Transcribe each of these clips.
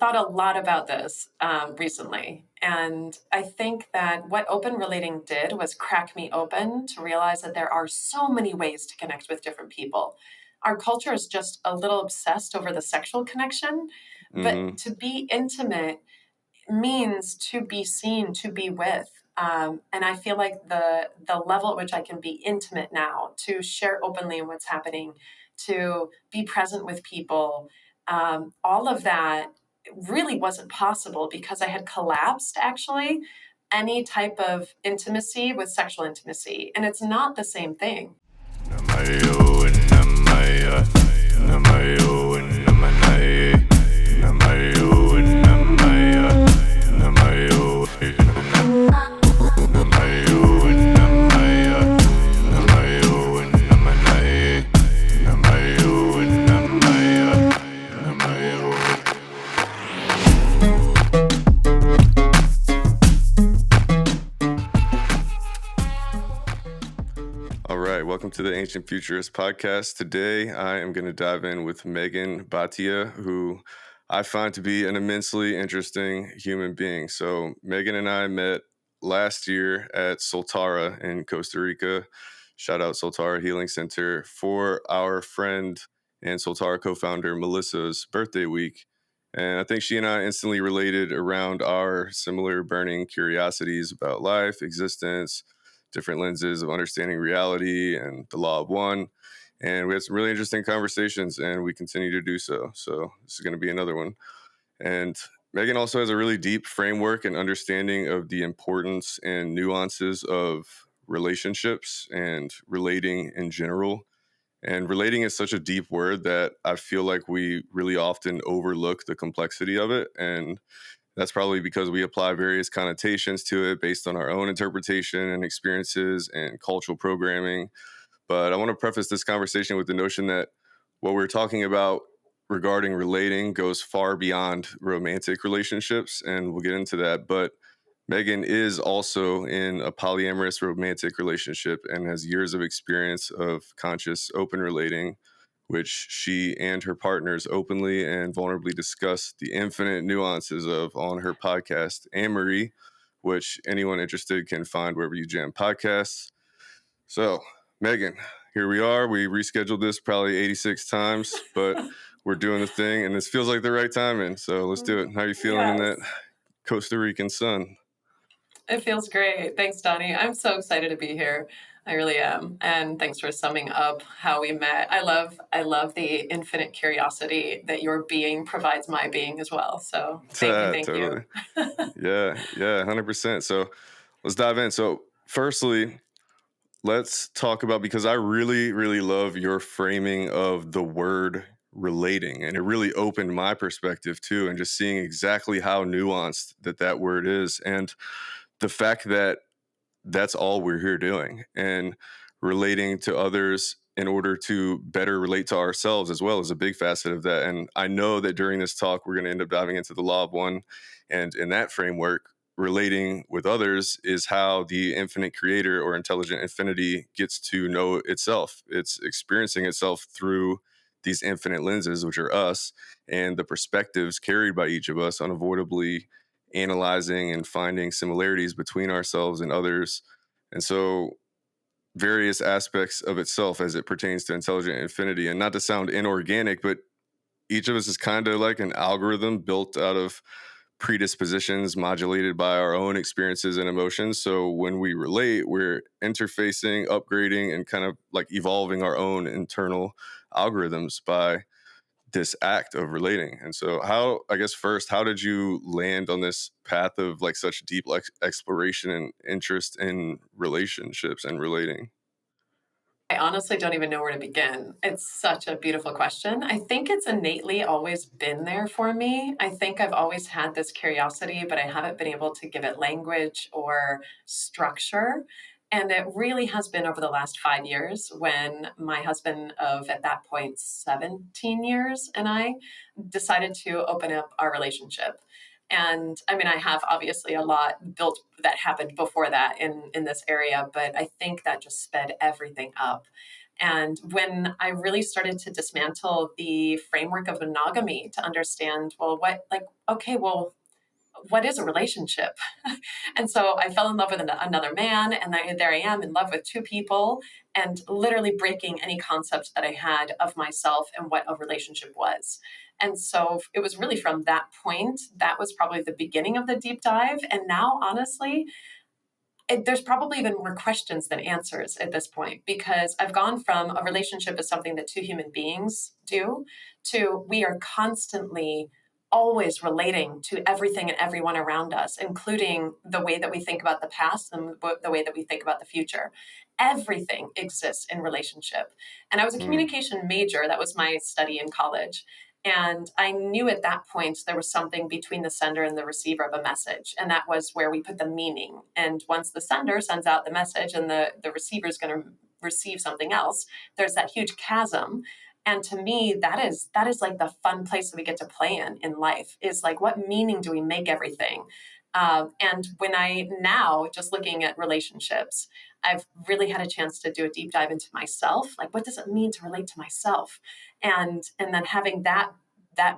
thought a lot about this recently. And I think that what open relating did was crack me open to realize that there are so many ways to connect with different people. Our culture is just a little obsessed over the sexual connection, but Mm-hmm. to be intimate means to be seen, to be with. And I feel like the level at which I can be intimate now, to share openly what's happening, to be present with people, all of that really wasn't possible because I had collapsed actually any type of intimacy with sexual intimacy. And it's not the same thing. All right, welcome to the Ancient Futurist podcast. Today, I am going to dive in with Megan Bhatia, who I find to be an immensely interesting human being. So, Megan and I met last year at Soltara in Costa Rica. Shout out Soltara Healing Center for our friend and Soltara co-founder Melissa's birthday week. And I think she and I instantly related around our similar burning curiosities about life, existence, different lenses of understanding reality and the law of one. And we had some really interesting conversations, and we continue to do so. So this is going to be another one. And Megan also has a really deep framework and understanding of the importance and nuances of relationships and relating in general. And relating is such a deep word that I feel like we really often overlook the complexity of it. And that's probably because we apply various connotations to it based on our own interpretation and experiences and cultural programming. But I want to preface this conversation with the notion that what we're talking about regarding relating goes far beyond romantic relationships, and we'll get into that. But Megan is also in a polyamorous romantic relationship and has years of experience of conscious open relating, which she and her partners openly and vulnerably discuss the infinite nuances of on her podcast, Amory, which anyone interested can find wherever you jam podcasts. So, Megan, here we are. We rescheduled this probably 86 times, but we're doing the thing, and this feels like the right timing. So let's do it. How are you feeling in that Yes. Costa Rican sun? It feels great. Thanks, Donnie. I'm so excited to be here. I really am. And thanks for summing up how we met. I love the infinite curiosity that your being provides my being as well. So thank you, thank you. Totally. Yeah, 100%. So let's dive in. So firstly, let's talk about, because I really, really love your framing of the word relating, and it really opened my perspective too, and just seeing exactly how nuanced that word is, and the fact that that's all we're here doing, and relating to others in order to better relate to ourselves as well is a big facet of that. And I know that during this talk, we're going to end up diving into the law of one. And in that framework, relating with others is how the infinite creator or intelligent infinity gets to know itself. It's experiencing itself through these infinite lenses, which are us, and the perspectives carried by each of us, unavoidably analyzing and finding similarities between ourselves and others. And so various aspects of itself as it pertains to intelligent infinity. And not to sound inorganic, but each of us is kind of like an algorithm built out of predispositions modulated by our own experiences and emotions. So when we relate, we're interfacing, upgrading, and kind of like evolving our own internal algorithms by this act of relating. And so I guess first, how did you land on this path of like such deep exploration and interest in relationships and relating? I honestly don't even know where to begin. It's such a beautiful question. I think it's innately always been there for me. I think I've always had this curiosity, but I haven't been able to give it language or structure. And it really has been over the last 5 years when my husband of, at that point, 17 years and I decided to open up our relationship. And I mean, I have obviously a lot built that happened before that in this area, but I think that just sped everything up. And when I really started to dismantle the framework of monogamy to understand, well, what is a relationship? And so I fell in love with another man, and there I am in love with two people, and literally breaking any concept that I had of myself and what a relationship was. And so it was really from that point, that was probably the beginning of the deep dive. And now, honestly, there's probably even more questions than answers at this point, because I've gone from a relationship as something that two human beings do to we are constantly always relating to everything and everyone around us, including the way that we think about the past and the way that we think about the future. Everything exists in relationship. And I was a Mm, communication major, that was my study in college. And I knew at that point there was something between the sender and the receiver of a message. And that was where we put the meaning. And once the sender sends out the message and the receiver is going to receive something else, there's that huge chasm. And to me, that is like the fun place that we get to play in life, is like, what meaning do we make everything? And when I now just looking at relationships, I've really had a chance to do a deep dive into myself. Like, what does it mean to relate to myself? And then having that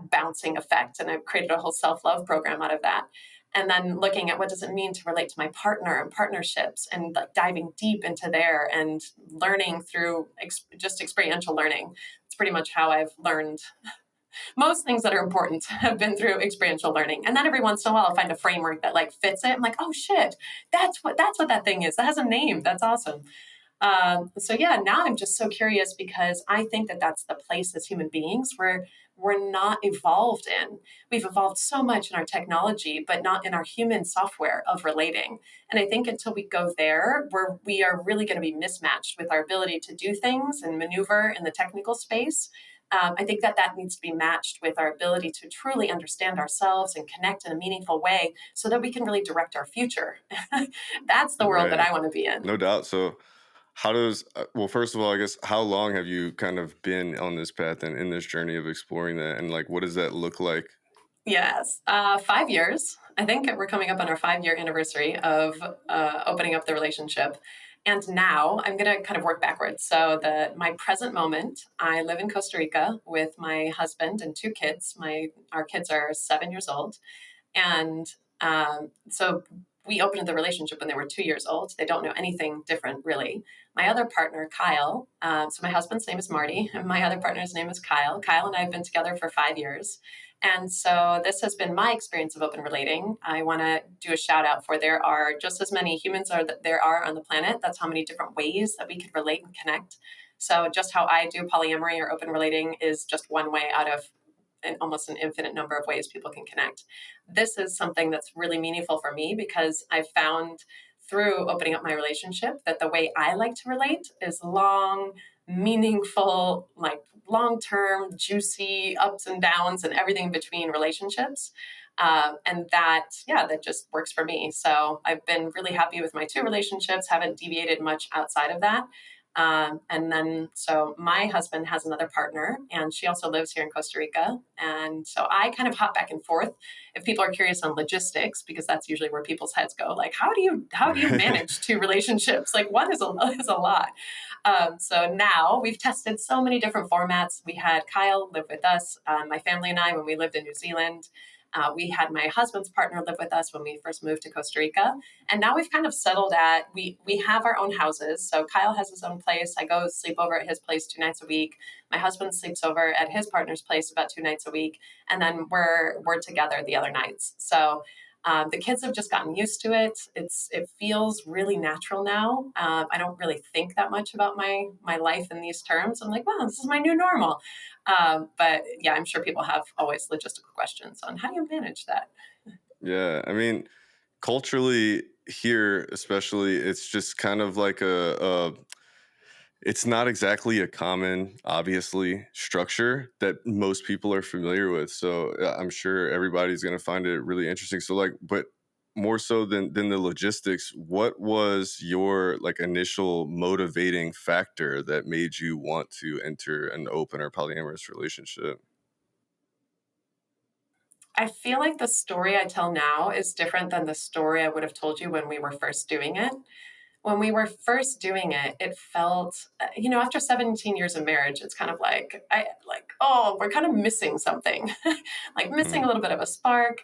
bouncing effect, and I've created a whole self-love program out of that. And then looking at what does it mean to relate to my partner and partnerships, and like diving deep into there and learning through just experiential learning. It's pretty much how I've learned most things that are important have been through experiential learning. And then every once in a while I'll find a framework that like fits it. I'm like, oh shit, that's what that thing is. That has a name. That's awesome. So yeah, now I'm just so curious, because I think that that's the place as human beings where we're not evolved in. We've evolved so much in our technology, but not in our human software of relating. And I think until we go there, we are really going to be mismatched with our ability to do things and maneuver in the technical space. I think that needs to be matched with our ability to truly understand ourselves and connect in a meaningful way so that we can really direct our future. That's the world that right. I want to be in. No doubt. So, how does, well, first of all, I guess, how long have you kind of been on this path and in this journey of exploring that? And like, what does that look like? Yes, 5 years. I think we're coming up on our 5 year anniversary of opening up the relationship. And now I'm going to kind of work backwards. So my present moment, I live in Costa Rica with my husband and two kids. Our kids are 7 years old, and so we opened the relationship when they were 2 years old. They don't know anything different, really. My other partner, Kyle, so my husband's name is Marty, and my other partner's name is Kyle. Kyle and I have been together for 5 years. And so this has been my experience of open relating. I want to do a shout out for there are just as many humans that there are on the planet. That's how many different ways that we could relate and connect. So just how I do polyamory or open relating is just one way out of almost an infinite number of ways people can connect. This is something that's really meaningful for me, because I've found through opening up my relationship that the way I like to relate is long, meaningful, like long term, juicy ups and downs and everything in between relationships. And that just works for me. So I've been really happy with my two relationships, haven't deviated much outside of that. And then, so my husband has another partner, and she also lives here in Costa Rica. And so I kind of hop back and forth. If people are curious on logistics, because that's usually where people's heads go, like, how do you manage two relationships? Like, one is is a lot. So now we've tested so many different formats. We had Kyle live with us, my family and I, when we lived in New Zealand. We had my husband's partner live with us when we first moved to Costa Rica, and now we've kind of settled at we have our own houses. So Kyle has his own place. I go sleep over at his place 2 nights a week. My husband sleeps over at his partner's place about 2 nights a week, and then we're together the other nights. So the kids have just gotten used to it. It feels really natural now. I don't really think that much about my life in these terms. I'm like, wow, this is my new normal. But yeah, I'm sure people have always logistical questions on how do you manage that. Yeah. I mean, culturally here, especially, it's just kind of like it's not exactly a common, obviously, structure that most people are familiar with. So I'm sure everybody's going to find it really interesting. So, like, but more so than the logistics, what was your like initial motivating factor that made you want to enter an open or polyamorous relationship? I feel like the story I tell now is different than the story I would have told you when we were first doing it. when we were first doing it, it felt, after 17 years of marriage, it's kind of oh, we're kind of missing something, like missing a Mm, little bit of a spark.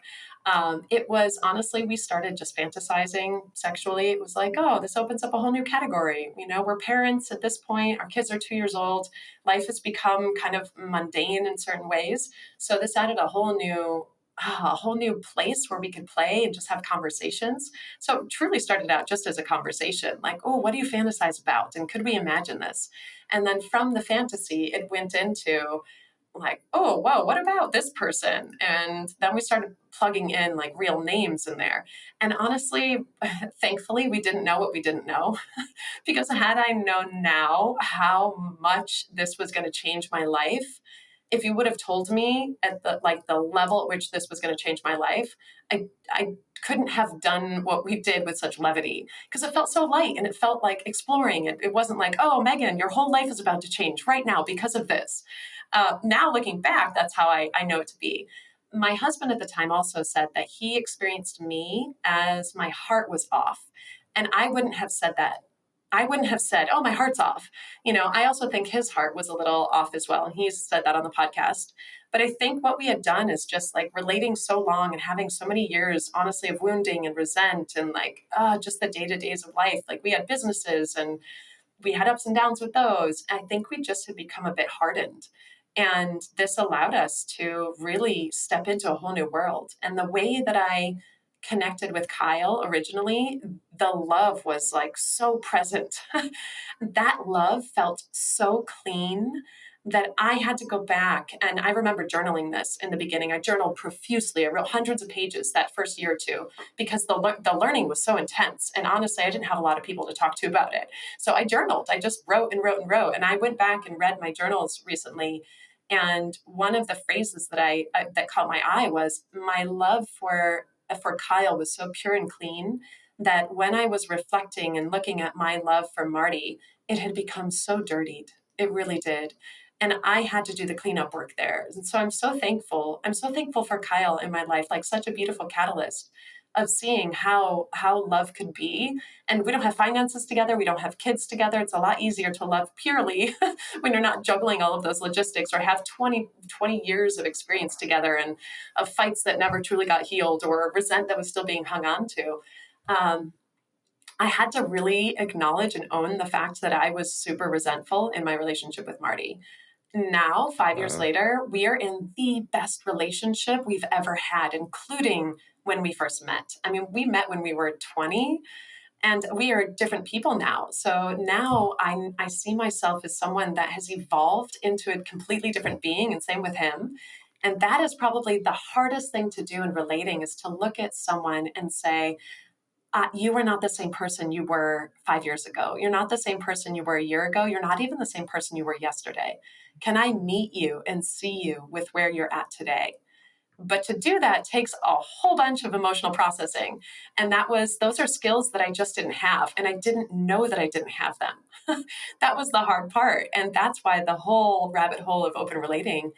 It was honestly, we started just fantasizing sexually. It was like, oh, this opens up a whole new category. We're parents at this point. Our kids are 2 years old. Life has become kind of mundane in certain ways. So this added a whole new place where we could play and just have conversations. So it truly started out just as a conversation, like, oh, what do you fantasize about? And could we imagine this? And then from the fantasy, it went into like, oh, whoa, what about this person? And then we started plugging in like real names in there. And honestly, thankfully, we didn't know what we didn't know. Because had I known now how much this was going to change my life, if you would have told me at the level at which this was going to change my life, I couldn't have done what we did with such levity because it felt so light and it felt like exploring. It wasn't like, oh, Megan, your whole life is about to change right now because of this. Now looking back, that's how I know it to be. My husband at the time also said that he experienced me as my heart was off. And I wouldn't have said that. I wouldn't have said, oh, my heart's off. I also think his heart was a little off as well. And he's said that on the podcast. But I think what we had done is just like relating so long and having so many years, honestly, of wounding and resent and like just the day to days of life. Like we had businesses and we had ups and downs with those. I think we just had become a bit hardened. And this allowed us to really step into a whole new world. And the way that I connected with Kyle originally, the love was like so present. That love felt so clean that I had to go back. And I remember journaling this in the beginning. I journaled profusely. I wrote hundreds of pages that first year or two because the learning was so intense. And honestly, I didn't have a lot of people to talk to about it. So I journaled. I just wrote and wrote and wrote. And I went back and read my journals recently. And one of the phrases that caught my eye was my love for Kyle was so pure and clean that when I was reflecting and looking at my love for Marty, it had become so dirtied. It really did. And I had to do the cleanup work there. And so I'm so thankful. I'm so thankful for Kyle in my life, like such a beautiful catalyst of seeing how love could be. And we don't have finances together, we don't have kids together. It's a lot easier to love purely when you're not juggling all of those logistics or have 20 years of experience together and of fights that never truly got healed or resent that was still being hung on to. Um, I had to really acknowledge and own the fact that I was super resentful in my relationship with Marty. Now, 5 years uh, later, we are in the best relationship we've ever had, including when we first met. I mean, we met when we were 20 and we are different people now. So now I see myself as someone that has evolved into a completely different being, and same with him. And that is probably the hardest thing to do in relating is to look at someone and say, you are not the same person you were 5 years ago. You're not the same person you were a year ago. You're not even the same person you were yesterday. Can I meet you and see you with where you're at today? But to do that takes a whole bunch of emotional processing. And those are skills that I just didn't have. And I didn't know that I didn't have them. That was the hard part. And that's why the whole rabbit hole of open relating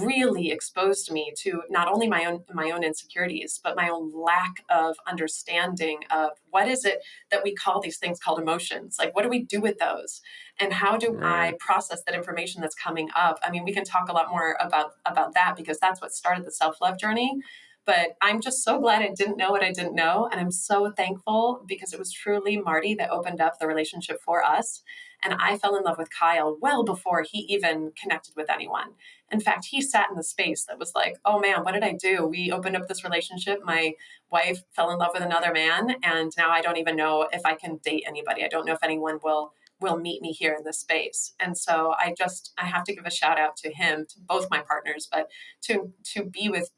really exposed me to not only my own insecurities but my own lack of understanding of what is it that we call these things called emotions, like what do we do with those and how do right. I process that information that's coming up. I mean, we can talk a lot more about that because that's what started the self-love journey, but I'm just so glad I didn't know what I didn't know, and I'm so thankful because it was truly Marty that opened up the relationship for us. And I fell in love with Kyle well before he even connected with anyone. In fact, he sat in the space that was like, oh man, what did I do? We opened up this relationship. My wife fell in love with another man, and now I don't even know if I can date anybody. I don't know if anyone will meet me here in this space. And so I have to give a shout out to him, to both my partners, but to be with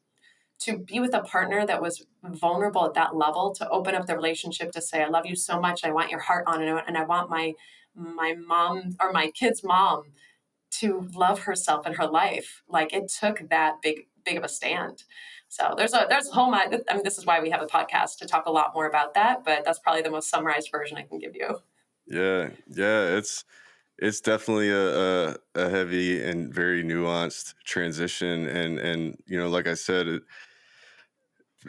a partner that was vulnerable at that level, to open up the relationship, to say, I love you so much. I want your heart on it. And I want my mom or my kid's mom to love herself and her life. Like it took that big of a stand. So there's a whole I mean, this is why we have a podcast to talk a lot more about that, but that's probably the most summarized version I can give you. Yeah, yeah, it's definitely a heavy and very nuanced transition, and like I said,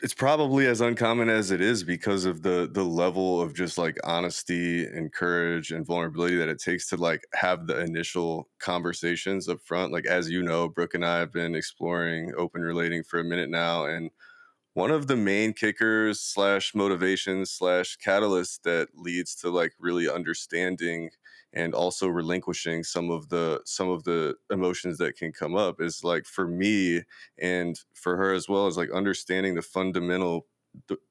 it's probably as uncommon as it is because of the level of just like honesty and courage and vulnerability that it takes to like have the initial conversations up front. Like, as you know, Brooke and I have been exploring open relating for a minute now, and one of the main kickers slash motivations slash catalysts that leads to like really understanding and also relinquishing some of the emotions that can come up is like, for me and for her as well, as like understanding the fundamental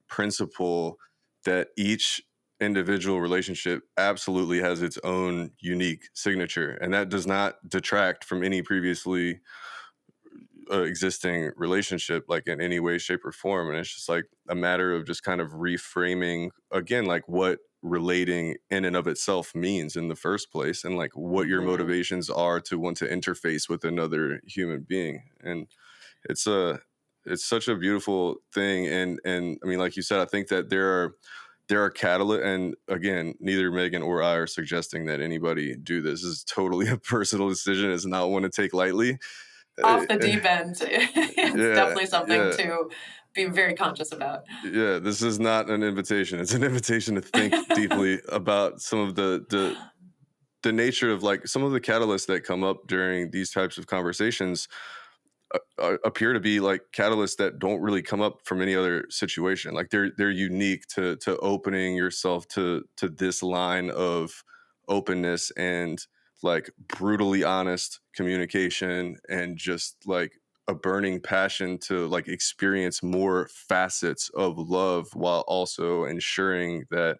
principle that each individual relationship absolutely has its own unique signature, and that does not detract from any previously existing relationship like in any way, shape, or form. And it's just like a matter of just kind of reframing again like what relating in and of itself means in the first place, and like what your Mhm. motivations are to want to interface with another human being. And it's a it's such a beautiful thing. And I mean, like you said, I think that there are catalysts, and again, neither Megan or I are suggesting that anybody do this. This is totally a personal decision. It's not one to take lightly. Off the Uh, deep end. It's yeah, definitely something yeah, to be very conscious about. yeah. This is not an invitation. It's an invitation to think deeply about some of the nature of like some of the catalysts that come up during these types of conversations. Appear to be like catalysts that don't really come up from any other situation. Like they're unique to opening yourself to this line of openness and like brutally honest communication, and just like a burning passion to like experience more facets of love while also ensuring that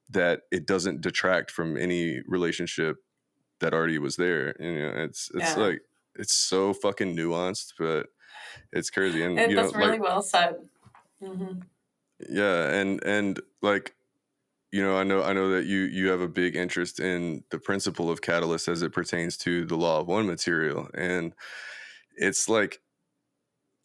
that it doesn't detract from any relationship that already was there. You know, it's Yeah. like it's so fucking nuanced, but it's crazy. And And you know, that's like really well said. Mhm. yeah, and like I know that you have a big interest in the principle of catalyst as it pertains to the law of one material, and it's like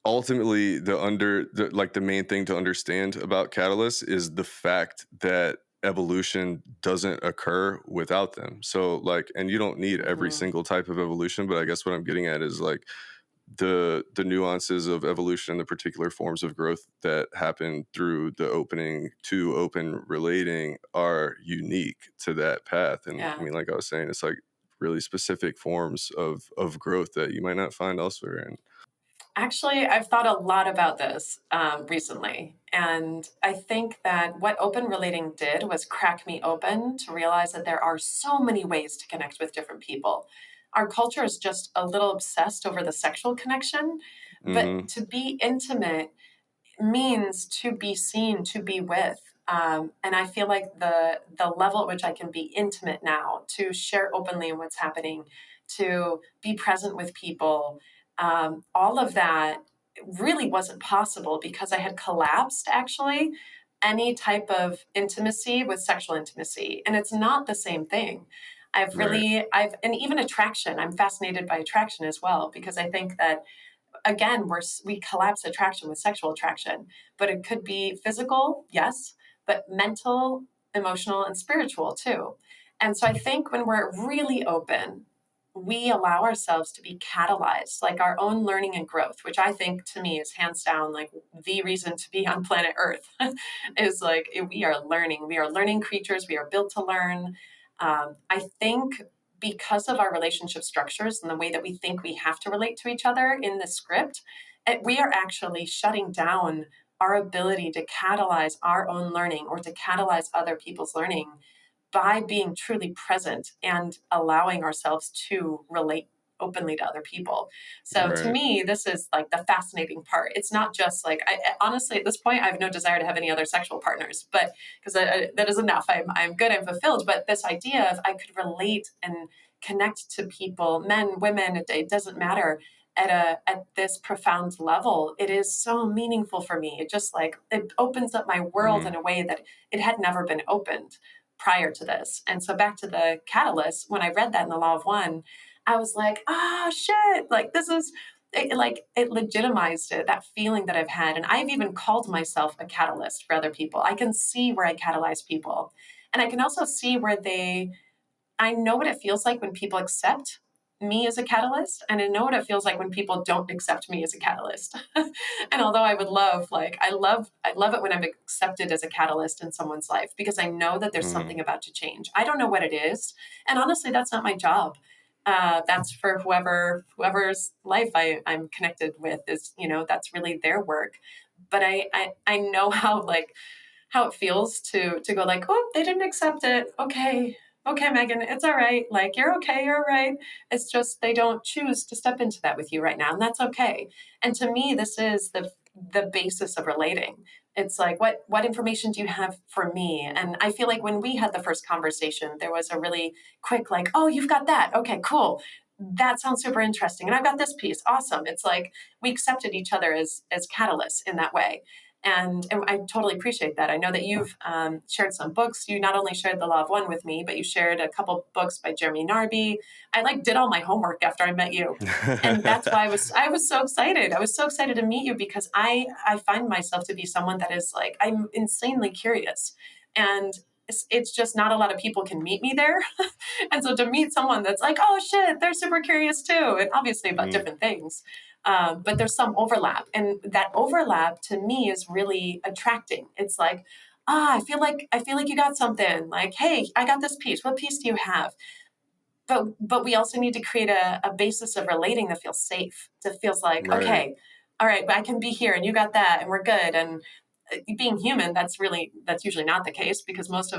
ultimately the main thing to understand about catalysts is the fact that evolution doesn't occur without them. So like, and you don't need every Mhm. single type of evolution, but I guess what I'm getting at is like the nuances of evolution, the particular forms of growth that happen through the opening to open relating are unique to that path. And I Yeah. mean, like I was saying, it's like really specific forms of growth that you might not find elsewhere. And Actually, I've thought a lot about this recently. And I think that what open relating did was crack me open to realize that there are so many ways to connect with different people. Our culture is just a little obsessed over the sexual connection, but mm-hmm, to be intimate means to be seen, to be with. And I feel like the level at which I can be intimate now, to share openly in what's happening, to be present with people, all of that really wasn't possible because I had collapsed actually any type of intimacy with sexual intimacy. And it's not the same thing. right, And even attraction, I'm fascinated by attraction as well, because I think that again we collapse attraction with sexual attraction, but it could be physical, yes, but mental, emotional, and spiritual too. And so I think when we're really open, we allow ourselves to be catalyzed, like our own learning and growth, which I think to me is hands down like the reason to be on planet Earth. Is like we are learning creatures, we are built to learn. I think because of our relationship structures and the way that we think we have to relate to each other in the script, we are actually shutting down our ability to catalyze our own learning or to catalyze other people's learning by being truly present and allowing ourselves to relate openly to other people. So to right, me, this is like the fascinating part. It's not just like honestly at this point I have no desire to have any other sexual partners, but because that is enough. I'm good. I'm fulfilled. But this idea of I could relate and connect to people, men, women, it doesn't matter. At this profound level, it is so meaningful for me. It just like it opens up my world mm-hmm, in a way that it had never been opened prior to this. And so back to the catalyst, when I read that in the Law of One, I was like, oh shit, like this is it legitimized it, that feeling that I've had. And I've even called myself a catalyst for other people. I can see where I catalyze people. And I can also see where I know what it feels like when people accept me as a catalyst, and I know what it feels like when people don't accept me as a catalyst. And although I would love, like, I love it when I'm accepted as a catalyst in someone's life, because I know that there's Mm-hmm. something about to change. I don't know what it is, and honestly, that's not my job. That's for whoever's life I'm connected with, is, that's really their work. But I know how it feels to go like, oh, they didn't accept it. Okay, Megan, it's all right. Like, you're okay, you're all right. It's just they don't choose to step into that with you right now, and that's okay. And to me, this is the basis of relating. It's like, what information do you have for me? And I feel like when we had the first conversation, there was a really quick like, oh, you've got that. Okay, cool. That sounds super interesting. And I've got this piece. Awesome. It's like we accepted each other as catalysts in that way. And I totally appreciate that. I know that you've shared some books. You not only shared The Law of One with me, but you shared a couple books by Jeremy Narby. I did all my homework after I met you, and that's why I was so excited. I was so excited to meet you, because I find myself to be someone that is like, I'm insanely curious, and it's just not a lot of people can meet me there. And so to meet someone that's like, oh shit, they're super curious too, and obviously about Mm-hmm. different things. But there's some overlap, and that overlap to me is really attracting. It's like, I feel like you got something. Like, hey, I got this piece. What piece do you have? But we also need to create a basis of relating that feels safe. That feels like, Right. okay, all right, I can be here, and you got that, and we're good. And being human, that's usually not the case, because most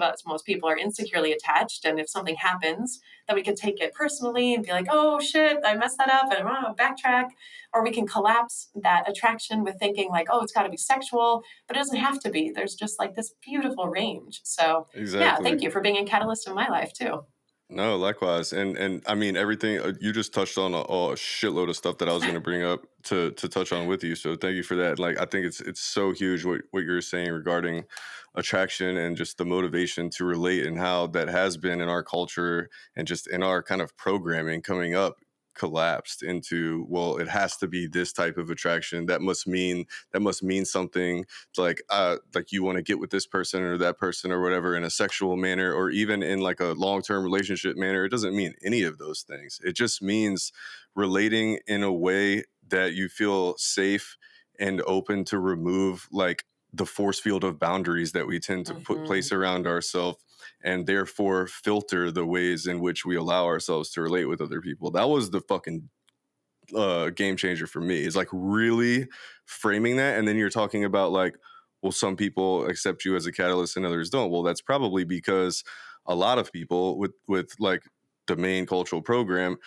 people are insecurely attached, and if something happens, then we can take it personally and be like, oh shit, I messed that up, and I'm backtrack. Or we can collapse that attraction with thinking like, oh, it's got to be sexual, but it doesn't have to be. There's just like this beautiful range. So yeah, Exactly. thank you for being a catalyst in my life too. No, likewise, and I mean everything you just touched on a shitload of stuff that I was going to bring up to touch on with you. So thank you for that. Like I think it's so huge what you're saying regarding attraction and just the motivation to relate, and how that has been in our culture and just in our kind of programming coming up, collapsed into, well, it has to be this type of attraction, that must mean something, like you want to get with this person or that person or whatever in a sexual manner, or even in like a long-term relationship manner. It doesn't mean any of those things. It just means relating in a way that you feel safe and open to remove like the force field of boundaries that we tend to put Mm-hmm. place around ourselves, and therefore filter the ways in which we allow ourselves to relate with other people. That was the fucking game changer for me, is like really framing that. And then you're talking about like, well, some people accept you as a catalyst and others don't. Well, that's probably because a lot of people with like the main cultural program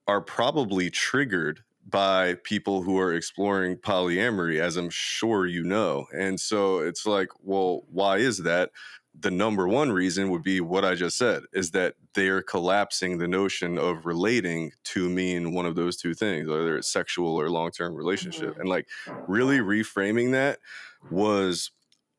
are probably triggered by people who are exploring polyamory, as I'm sure you know. And so it's like, well, why is that? The number one reason would be what I just said, is that they're collapsing the notion of relating to mean one of those two things, whether it's sexual or long-term relationship. Mm-hmm. And like really reframing that was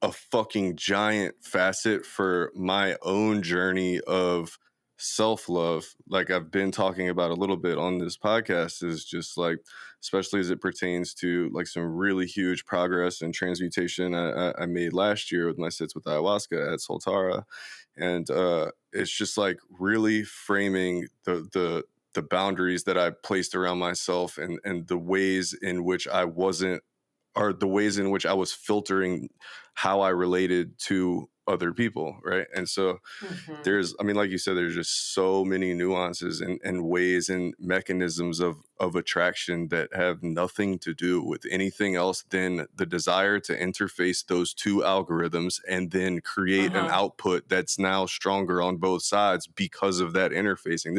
a fucking giant facet for my own journey of self-love, like I've been talking about a little bit on this podcast, is just like, especially as it pertains to like some really huge progress and transmutation I made last year with my sits with ayahuasca at Soltara. And it's just like really framing the boundaries that I placed around myself, and the ways in which I wasn't, or the ways in which I was filtering how I related to other people, right? And so Mm-hmm. there's, I mean, like you said, there's just so many nuances and ways and mechanisms of attraction that have nothing to do with anything else than the desire to interface those two algorithms and then create an Uh-huh. output that's now stronger on both sides because of that interfacing.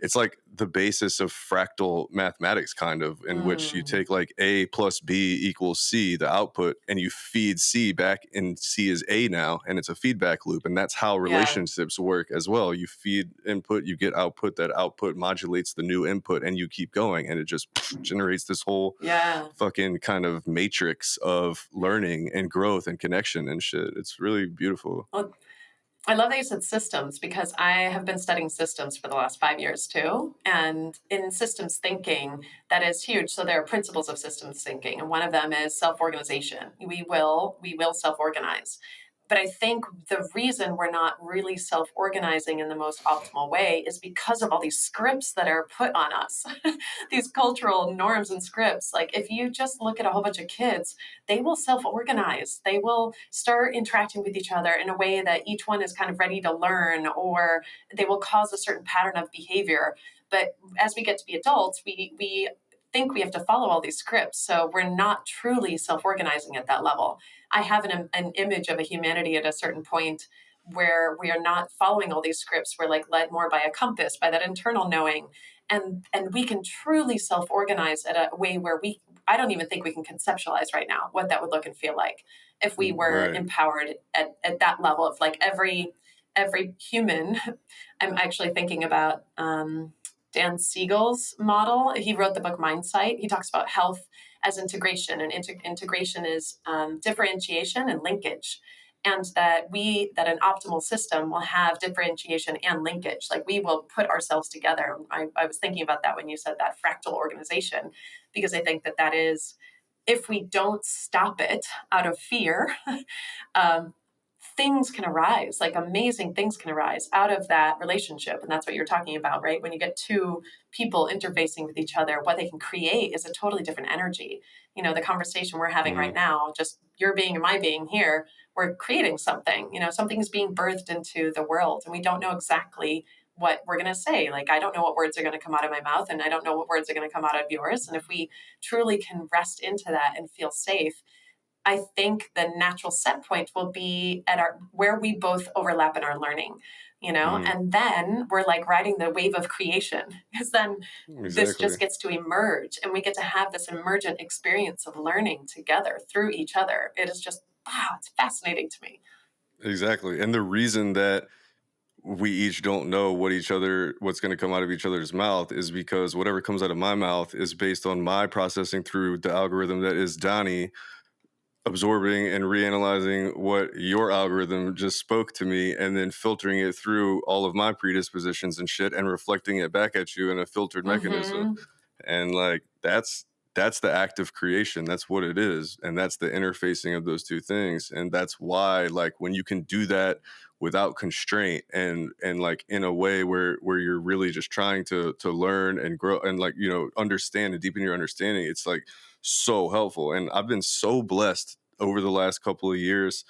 It's like the basis of fractal mathematics, kind of, in which you Mm. take like A plus B equals C, the output, and you feed C back, and C is A now, and it's a feedback loop. And that's how Yeah. relationships work as well. You feed input, you get output, that output modulates the new input, and you keep going, and it just generates this whole Yeah. fucking kind of matrix of learning and growth and connection and shit. It's really beautiful. Well, I love that you said systems, because I have been studying systems for the last 5 years too. And in systems thinking, that is huge. So there are principles of systems thinking, and one of them is self-organization. We will self-organize. But I think the reason we're not really self-organizing in the most optimal way is because of all these scripts that are put on us, these cultural norms and scripts. Like if you just look at a whole bunch of kids, they will self-organize. They will start interacting with each other in a way that each one is kind of ready to learn, or they will cause a certain pattern of behavior. But as we get to be adults, we think we have to follow all these scripts. So we're not truly self-organizing at that level. I have an image of a humanity at a certain point where we are not following all these scripts. We're like led more by a compass, by that internal knowing. And we can truly self-organize at a way where I don't even think we can conceptualize right now what that would look and feel like if we were Right. empowered at that level of like every human. I'm actually thinking about Dan Siegel's model. He wrote the book Mindsight. He talks about health as integration, and integration is differentiation and linkage, and that an optimal system will have differentiation and linkage. Like we will put ourselves together. I was thinking about that when you said that fractal organization, because I think that is, if we don't stop it out of fear, um, things can arise, like amazing things can arise out of that relationship. And that's what you're talking about, right? When you get two people interfacing with each other, what they can create is a totally different energy. The conversation we're having right Mm, now, just your being and my being here, we're creating something. Something is being birthed into the world, and we don't know exactly what we're going to say. Like, I don't know what words are going to come out of my mouth, and I don't know what words are going to come out of yours. And if we truly can rest into that and feel safe, I think the natural set point will be at our where we both overlap in our learning, mm, and then we're like riding the wave of creation, because then this just exactly. gets to emerge, and we get to have this emergent experience of learning together through each other. It is just, wow, it's fascinating to me. Exactly. And the reason that we each don't know what's going to come out of each other's mouth is because whatever comes out of my mouth is based on my processing through the algorithm that is Donnie, absorbing and reanalyzing what your algorithm just spoke to me, and then filtering it through all of my predispositions and shit and reflecting it back at you in a filtered mechanism. Mm-hmm. And like that's the act of creation. That's what it is, and that's the interfacing of those two things. And that's why, like, when you can do that without constraint, and like in a way where you're really just trying to learn and grow and, like, understand and deepen your understanding, it's like so helpful. And I've been so blessed over the last couple of years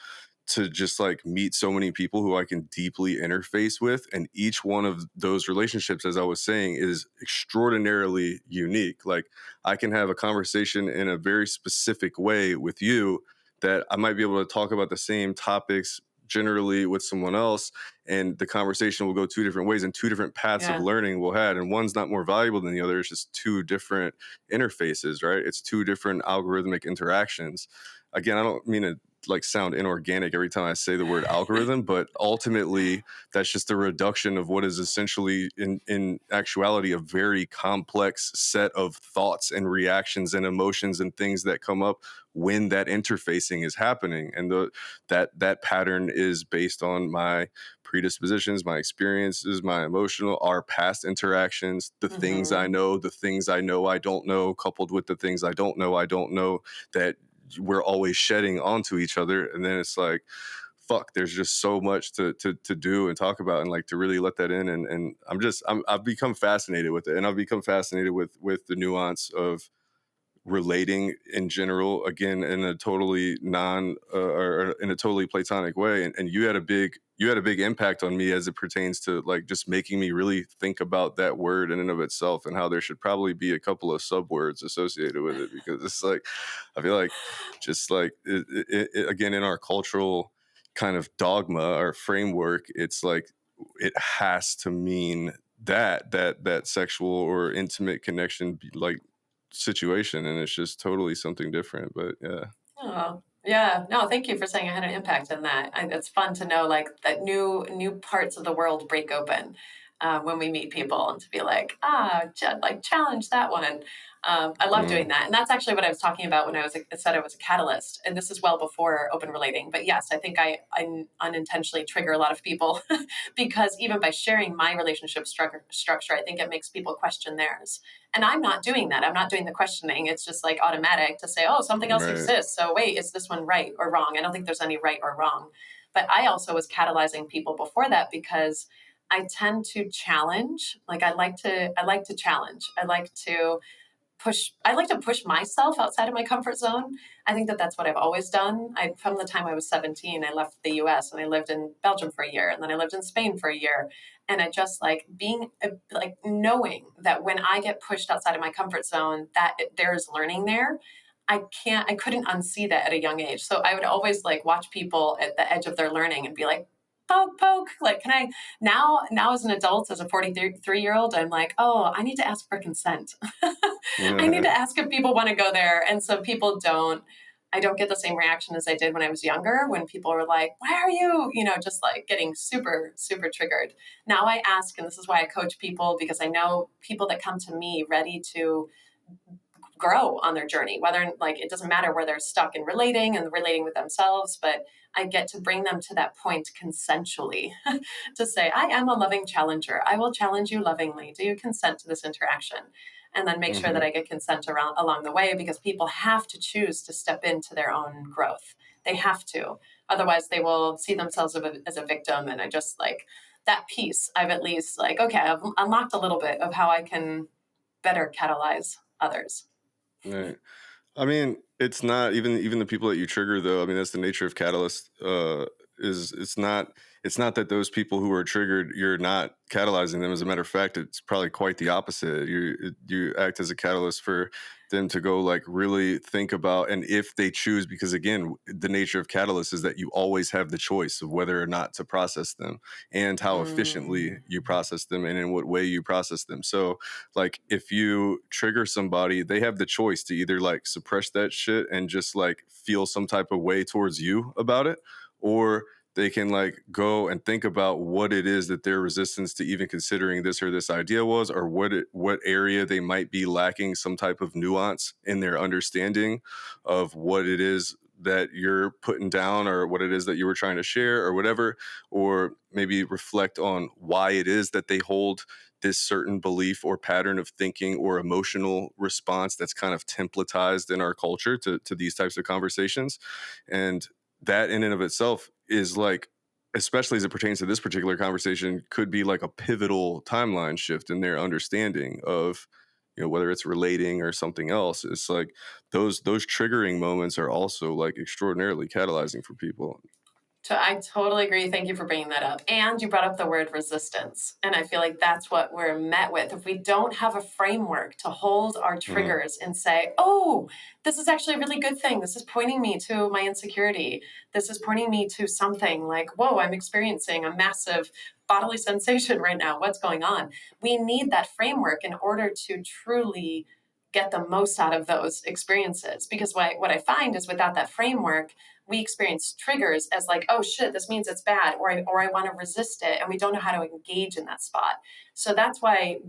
to just like meet so many people who I can deeply interface with. And each one of those relationships, as I was saying, is extraordinarily unique. Like, I can have a conversation in a very specific way with you that I might be able to talk about the same topics generally with someone else, and the conversation will go two different ways, and two different paths of Yeah. learning we'll have, and one's not more valuable than the other. It's just two different interfaces, right? It's two different algorithmic interactions. Again, I don't mean to like sound inorganic every time I say the word algorithm, but ultimately that's just a reduction of what is essentially in actuality a very complex set of thoughts and reactions and emotions and things that come up when that interfacing is happening. And that pattern is based on my predispositions, my experiences, my emotional, our past interactions, the things I Mm-hmm. know, the things I know I don't know, coupled with the things I don't know that we're always shedding onto each other. And then it's like, fuck, there's just so much to do and talk about, and like to really let that in. And I've become fascinated with it, and I've become fascinated with the nuance of relating in general, again, in a totally or in a totally platonic way. And you had a big impact on me as it pertains to like just making me really think about that word in and of itself, and how there should probably be a couple of subwords associated with it, because it's like, I feel like, just like again, in our cultural kind of dogma or framework, it's like it has to mean that sexual or intimate connection, like, situation, and it's just totally something different. But yeah. Oh, yeah. No, thank you for saying I had an impact in that. It's fun to know like that new parts of the world break open when we meet people, and to be like, like challenge that one. I love doing Mm, that, and that's actually what I was talking about when I said I was a catalyst. And this is well before open relating. But yes, I think I unintentionally trigger a lot of people because even by sharing my relationship structure, I think it makes people question theirs. And I'm not doing that. I'm not doing the questioning. It's just like automatic to say, oh, something else right. exists. So wait, is this one right or wrong? I don't think there's any right or wrong. But I also was catalyzing people before that because I tend to challenge. Like I like to challenge. I like to push myself outside of my comfort zone. I think that that's what I've always done. From the time I was 17, I left the US and I lived in Belgium for a year, and then I lived in Spain for a year. And I just like being like knowing that when I get pushed outside of my comfort zone, that there's learning there. I couldn't unsee that at a young age. So I would always like watch people at the edge of their learning and be like, poke, poke. Like, can I now as an adult, as a 43-year-old, I'm like, oh, I need to ask for consent. I need to ask if people want to go there. And so people don't, I don't get the same reaction as I did when I was younger, when people were like, why are you, just like getting super, super triggered. Now I ask, and this is why I coach people, because I know people that come to me ready to grow on their journey, whether like it doesn't matter where they're stuck in relating and relating with themselves, but I get to bring them to that point consensually to say, I am a loving challenger. I will challenge you lovingly. Do you consent to this interaction? And then make sure that I get consent along the way, because people have to choose to step into their own growth. They have to. Otherwise, they will see themselves as a victim. And I just like that piece. I've at least like, okay, I've unlocked a little bit of how I can better catalyze others. Right. I mean, it's not even the people that you trigger though. I mean, that's the nature of catalyst. Is it's not that those people who are triggered, you're not catalyzing them. As a matter of fact, it's probably quite the opposite. You act as a catalyst for them to go like really think about, and if they choose, because again, the nature of catalyst is that you always have the choice of whether or not to process them and how efficiently Mm. you process them and in what way you process them. So like if you trigger somebody, they have the choice to either like suppress that shit and just like feel some type of way towards you about it, or they can like go and think about what it is that their resistance to even considering this or this idea was, or what area they might be lacking some type of nuance in their understanding of what it is that you're putting down, or what it is that you were trying to share or whatever, or maybe reflect on why it is that they hold this certain belief or pattern of thinking or emotional response that's kind of templatized in our culture to these types of conversations. And that in and of itself is like, especially as it pertains to this particular conversation, could be like a pivotal timeline shift in their understanding of, whether it's relating or something else. It's like those triggering moments are also like extraordinarily catalyzing for people. I totally agree. Thank you for bringing that up. And you brought up the word resistance. And I feel like that's what we're met with. If we don't have a framework to hold our Mhm. triggers and say, oh, this is actually a really good thing. This is pointing me to my insecurity. This is pointing me to something like, whoa, I'm experiencing a massive bodily sensation right now. What's going on? We need that framework in order to truly get the most out of those experiences. Because what I find is without that framework, we experience triggers as like, oh shit, this means it's bad, or I want to resist it, and we don't know how to engage in that spot. So that's why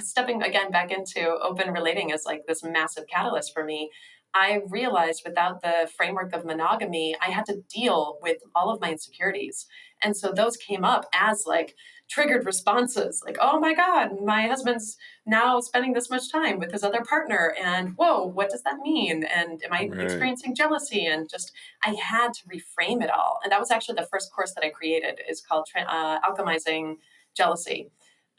stepping again back into open relating is like this massive catalyst for me. I realized without the framework of monogamy, I had to deal with all of my insecurities. And so those came up as like triggered responses, like, oh my God, my husband's now spending this much time with his other partner. And whoa, what does that mean? And am I Right. experiencing jealousy? And just, I had to reframe it all. And that was actually the first course that I created, is called Alchemizing Jealousy.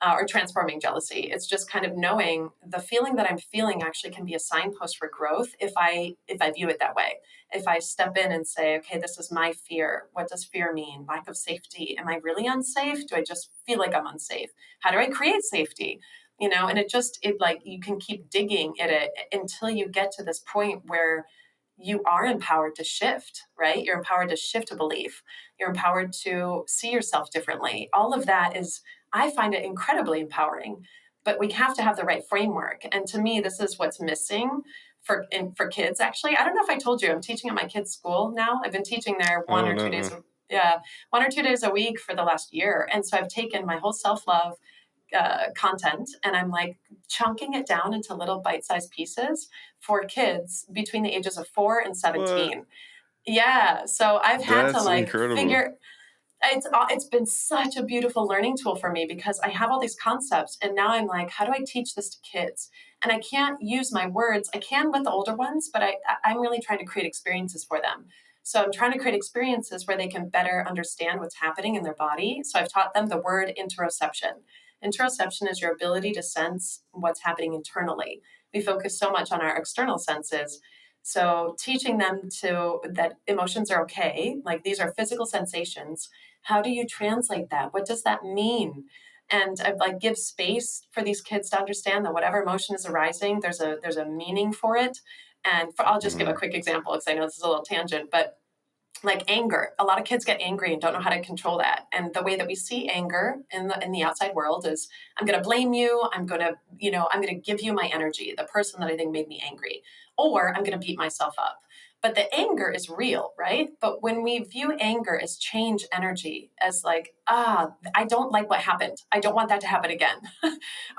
Or transforming jealousy. It's just kind of knowing the feeling that I'm feeling actually can be a signpost for growth if I view it that way. If I step in and say, okay, this is my fear. What does fear mean? Lack of safety. Am I really unsafe? Do I just feel like I'm unsafe? How do I create safety? And it like you can keep digging at it until you get to this point where you are empowered to shift, right? You're empowered to shift a belief. You're empowered to see yourself differently. All of that is, I find it incredibly empowering, but we have to have the right framework. And to me, this is what's missing for kids. Actually, I don't know if I told you, I'm teaching at my kids' school now. I've been teaching there Oh no. yeah, 1 or 2 days a week for the last year. And so I've taken my whole self-love content, and I'm like chunking it down into little bite-sized pieces for kids between the ages of 4 and What? 17. Yeah, so I've had to That's like incredible. figure. It's been such a beautiful learning tool for me, because I have all these concepts, and now I'm like, how do I teach this to kids? And I can't use my words. I can with the older ones, but I'm really trying to create experiences for them. So I'm trying to create experiences where they can better understand what's happening in their body. So I've taught them the word interoception. Interoception is your ability to sense what's happening internally. We focus so much on our external senses. So teaching them to that emotions are okay, like these are physical sensations. How do you translate that? What does that mean? And I like give space for these kids to understand that whatever emotion is arising, there's a meaning for it. And I'll just give a Mm-hmm. quick example because I know this is a little tangent, but like anger, a lot of kids get angry and don't know how to control that. And the way that we see anger in the outside world is, I'm going to blame you, I'm going to give you my energy, the person that I think made me angry, or I'm going to beat myself up. But the anger is real, right? But when we view anger as change energy, as like, I don't like what happened, I don't want that to happen again.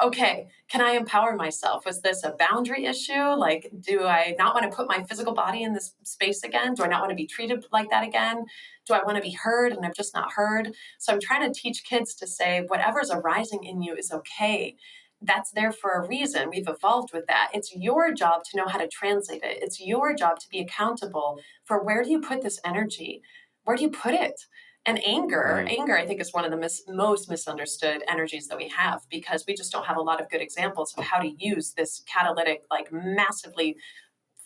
Okay, can I empower myself? Was this a boundary issue? Like, do I not want to put my physical body in this space again? Do I not want to be treated like that again? Do I want to be heard and I've just not heard? So I'm trying to teach kids to say, whatever's arising in you is okay. That's there for a reason. We've evolved with that. It's your job to know how to translate it. It's your job to be accountable for, where do you put this energy? Where do you put it? And anger, I think, is one of the most misunderstood energies that we have, because we just don't have a lot of good examples of how to use this catalytic, like massively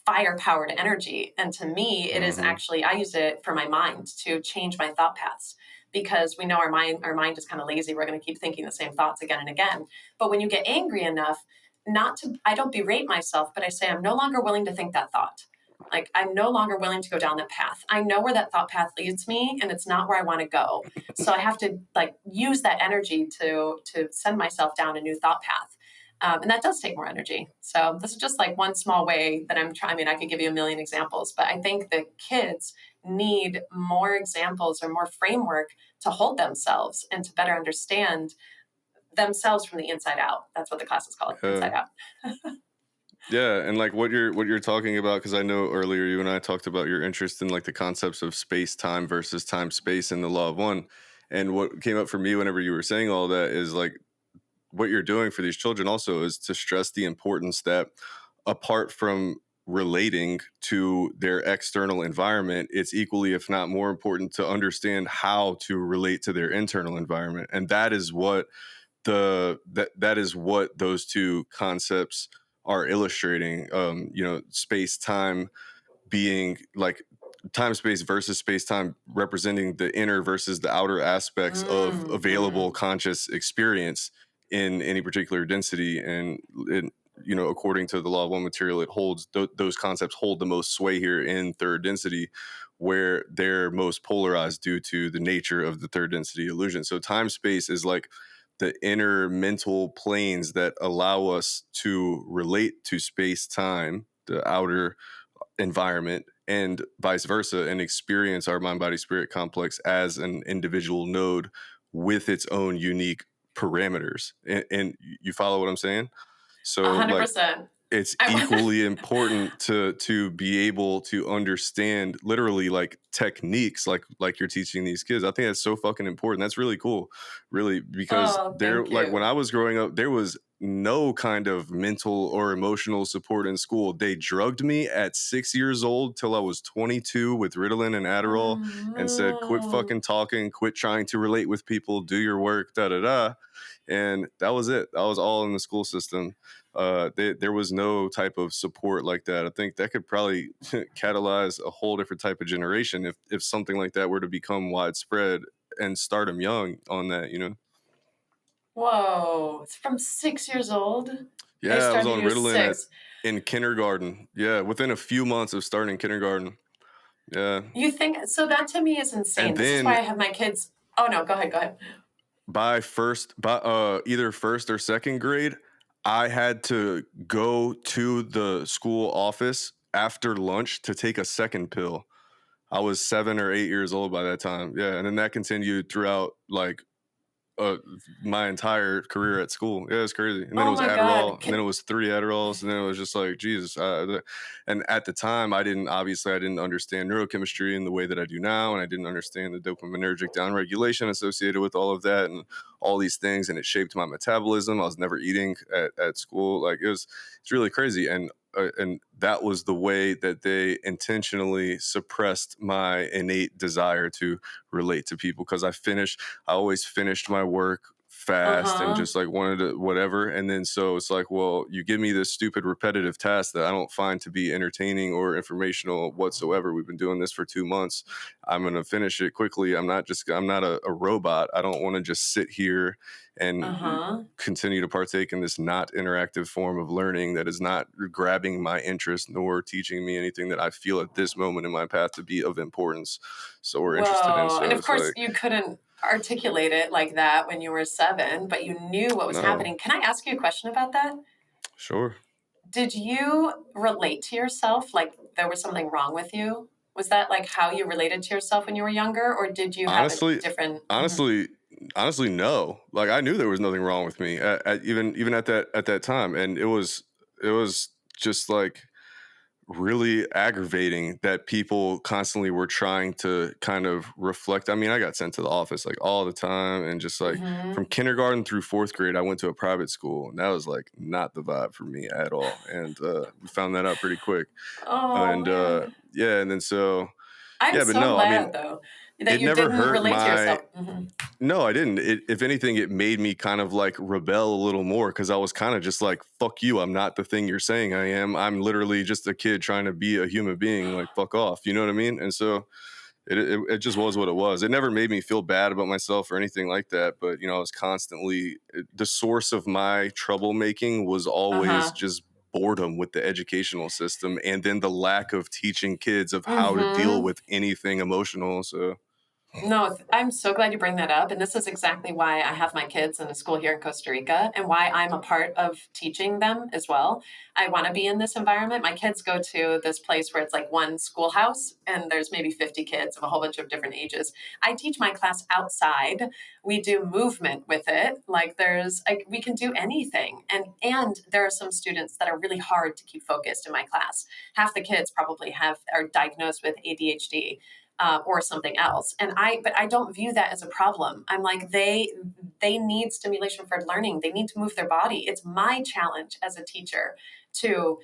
fire powered energy. And to me, it is Mm-hmm. actually, I use it for my mind to change my thought paths, because we know our mind is kind of lazy. We're going to keep thinking the same thoughts again and again. But when you get angry enough, I don't berate myself, but I say, I'm no longer willing to think that thought. Like, I'm no longer willing to go down that path. I know where that thought path leads me, and it's not where I want to go. So I have to like use that energy to send myself down a new thought path. And that does take more energy. So this is just like one small way that I'm trying. I mean, I could give you a million examples, but I think that kids need more examples or more framework to hold themselves and to better understand themselves from the inside out. That's what the class is called, Yeah. Inside Out. Yeah, and like what you're talking about, because I know earlier you and I talked about your interest in like the concepts of space time versus time space and the law of one. And what came up for me whenever you were saying all that is like what you're doing for these children also is to stress the importance that apart from relating to their external environment, it's equally, if not more important, to understand how to relate to their internal environment. And that is what that is what those two concepts are illustrating. Space time being like time space versus space time representing the inner versus the outer aspects of available Mm-hmm. conscious experience in any particular density. And according to the law of one material, it holds those concepts hold the most sway here in third density, where they're most polarized due to the nature of the third density illusion. So time space is like the inner mental planes that allow us to relate to space time, the outer environment, and vice versa, and experience our mind body spirit complex as an individual node with its own unique parameters. And you follow what I'm saying? A So hundred like percent. it's I equally important to be able to understand literally like techniques like you're teaching these kids. I think that's so fucking important. That's really cool, really, because Oh, there, thank like when you. I was growing up, there was no kind of mental or emotional support in school. They drugged me at 6 years old till I was 22 with Ritalin and Adderall, and said, quit Oh, fucking talking, quit trying to relate with people, do your work, da da da. And that was it. That was all in the school system. There was no type of support like that. I think that could probably catalyze a whole different type of generation if something like that were to become widespread and start them young on that. whoa. It's from 6 years old. They Yeah, I was started on you Ritalin six. in kindergarten. Yeah, within a few months of starting kindergarten. Yeah. You think so? That to me is insane. And This is why then I have my kids. Oh no, go ahead, go ahead. by either first or second grade, I had to go to the school office after lunch to take a second pill. I was 7 or 8 years old by that time. Yeah, and then that continued throughout like uh, my entire career at school. Yeah, it's crazy. And then it Oh was my God. Adderall, and then it was 3 Adderalls, and then it was just like Jesus. And at the time, I didn't understand neurochemistry in the way that I do now, and I didn't understand the dopaminergic downregulation associated with all of that and all these things, and it shaped my metabolism. I was never eating at school. Like it's really crazy. And and that was the way that they intentionally suppressed my innate desire to relate to people, because I always finished my work fast and Uh-huh. just like wanted to whatever. And then so it's like, well, you give me this stupid repetitive task that I don't find to be entertaining or informational whatsoever. We've been doing this for 2 months. I'm going to finish it quickly. I'm not a robot. I don't want to just sit here and Uh-huh. continue to partake in this not interactive form of learning that is not grabbing my interest nor teaching me anything that I feel at this moment in my path to be of importance or interested in. Whoa. And So of it's course, like, you couldn't articulate it like that when you were 7, but you knew what was no, happening. Can I ask you a question about that? sure. Did you relate to yourself like there was something wrong with you? Was that like how you related to yourself when you were younger, or did you have a Honestly, different? Mhm. honestly, honestly, no. Like I knew there was nothing wrong with me even at that time, and it was just like really aggravating that people constantly were trying to kind of reflect. I mean, I got sent to the office like all the time, and just like from Mhm. kindergarten through fourth grade, I went to a private school, and that was like not the vibe for me at all. And we found that out pretty quick. Oh And man. yeah, and then so I'm yeah, but so no, I mean, glad though that it you never didn't hurt relate to my yourself. Mhm. no, I didn't. If anything, it made me kind of like rebel a little more, because I was kind of just like, fuck you. I'm not the thing you're saying I am. I'm literally just a kid trying to be a human being. Like, fuck off. You know what I mean? And so it just was what it was. It never made me feel bad about myself or anything like that. But, I was constantly, the source of my troublemaking was always Uh-huh. just boredom with the educational system, and then the lack of teaching kids of how to deal Mhm. with anything emotional. So, No, I'm so glad you bring that up. And this is exactly why I have my kids in a school here in Costa Rica and why I'm a part of teaching them as well. I want to be in this environment. My kids go to this place where it's like one schoolhouse and there's maybe 50 kids of a whole bunch of different ages. I teach my class outside. We do movement with it. Like we can do anything. And there are some students that are really hard to keep focused in my class. Half the kids probably are diagnosed with ADHD, or something else. But I don't view that as a problem. I'm like, they need stimulation for learning. They need to move their body. It's my challenge as a teacher to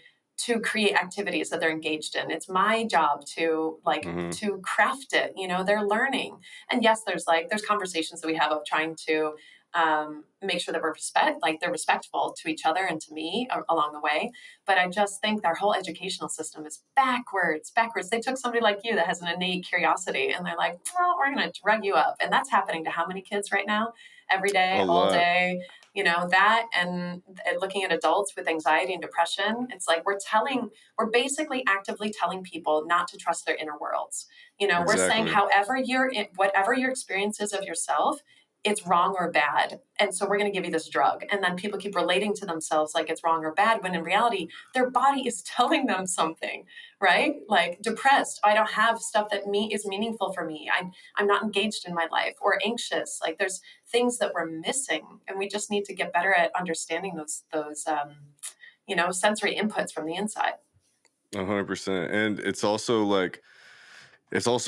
create activities that they're engaged in. It's my job to mhm. craft it. They're learning. And yes, there's conversations that we have of trying to make sure that they're respectful to each other and to me along the way. But I just think their whole educational system is backwards. They took somebody like you that has an innate curiosity and they're like, well, we're going to drug you up. And that's happening to how many kids right now? Every A day, all lot. day, that and looking at adults with anxiety and depression. It's like we're basically actively telling people not to trust their inner worlds. We're saying Exactly. whatever your experience is of yourself, it's wrong or bad. And so we're going to give you this drug. And then people keep relating to themselves like it's wrong or bad, when in reality, their body is telling them something, right? Like depressed, I don't have stuff that is meaningful for me. I'm not engaged in my life, or anxious. Like there's things that we're missing. And we just need to get better at understanding those sensory inputs from the inside. 100%. And it's also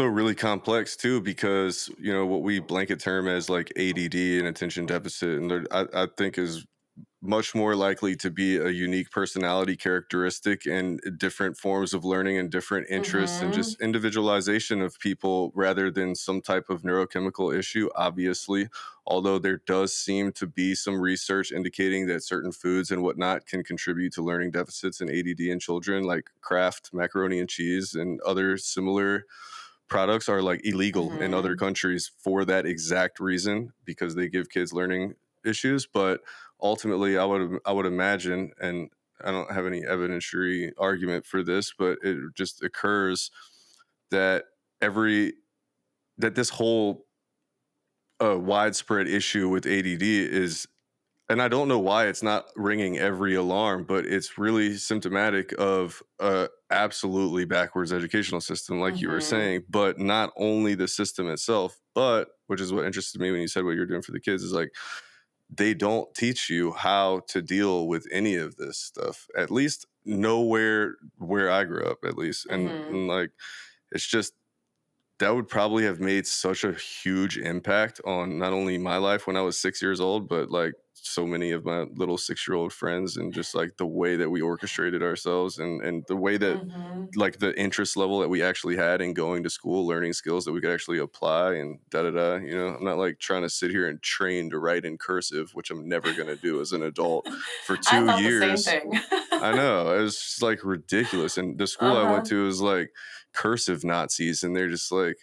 really complex too, because what we blanket term as like ADD and attention deficit, and I think is much more likely to be a unique personality characteristic and different forms of learning and different interests and Mm-hmm. just individualization of people rather than some type of neurochemical issue, obviously. Although there does seem to be some research indicating that certain foods and whatnot can contribute to learning deficits in ADD in children, like Kraft macaroni and cheese and other similar products are like illegal in other Mm-hmm. countries for that exact reason, because they give kids learning issues. But ultimately, I would imagine, and I don't have any evidentiary argument for this, but it just occurs that every that this whole widespread issue with ADD is, and I don't know why it's not ringing every alarm, but it's really symptomatic of a absolutely backwards educational system, like you were Mm-hmm. saying. But not only the system itself, but which is what interested me when you said what you're doing for the kids, is like they don't teach you how to deal with any of this stuff. At least nowhere where I grew up, at least, and Mm-hmm. like it's just that would probably have made such a huge impact on not only my life when I was 6 years old, but like so many of my little 6-year-old friends, and just like the way that we orchestrated ourselves, and the way that Mhm. like the interest level that we actually had in going to school, learning skills that we could actually apply, and da da da. You know, I'm not like trying to sit here and train to write in cursive, which I'm never going to do as an adult for I two thought the same years. thing. I know, it was just like ridiculous. And the school I went Uh-huh. to was like cursive Nazis, and they're just like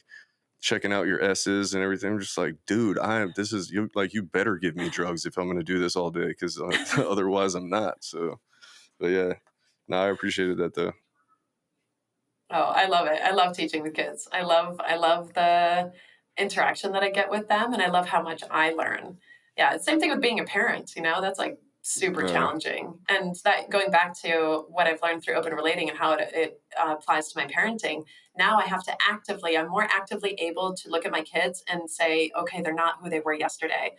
checking out your S's and everything. I'm just like, dude, this is you, like, you better give me drugs if I'm going to do this all day, because otherwise I'm not. So, but yeah, no, I appreciated that though. Oh, I love it. I love teaching the kids. I love the interaction that I get with them, and I love how much I learn. Yeah, same thing with being a parent, that's like super Uh, challenging. And that going back to what I've learned through open relating and how it applies to my parenting, now I'm more actively able to look at my kids and say, okay, they're not who they were yesterday.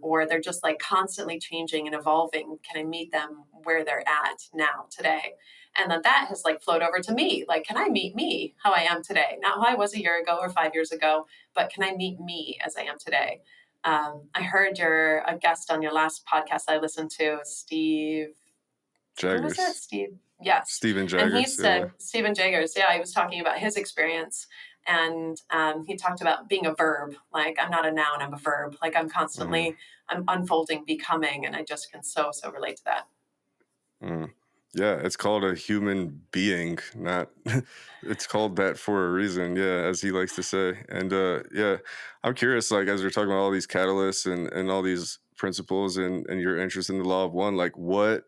Or they're just like constantly changing and evolving. Can I meet them where they're at now, today? And then that has like flowed over to me. Like, can I meet me how I am today? Not how I was a year ago or 5 years ago, but can I meet me as I am today? I heard you're a guest on your last podcast I listened to, Steve. Who was it? Jaggers, Steve. Yes. Steven And he Jaggers, yeah. said, Stephen Jaggers, yeah, he was talking about his experience. And he talked about being a verb. Like, I'm not a noun, I'm a verb. Like, Mm, I'm unfolding, becoming. And I just can so relate to that. mm. Yeah, it's called a human being, not it's called that for a reason, yeah, as he likes to say. And yeah, I'm curious, like as we're talking about all these catalysts and all these principles and your interest in the law of one, like what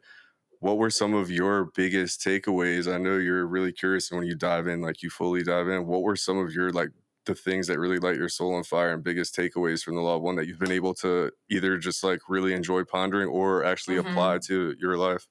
were some of your biggest takeaways? I know you're really curious, and when you dive in, like you fully dive in, what were some of your like the things that really light your soul on fire and biggest takeaways from the law of one that you've been able to either just like really enjoy pondering or actually apply Mm-hmm. to your life?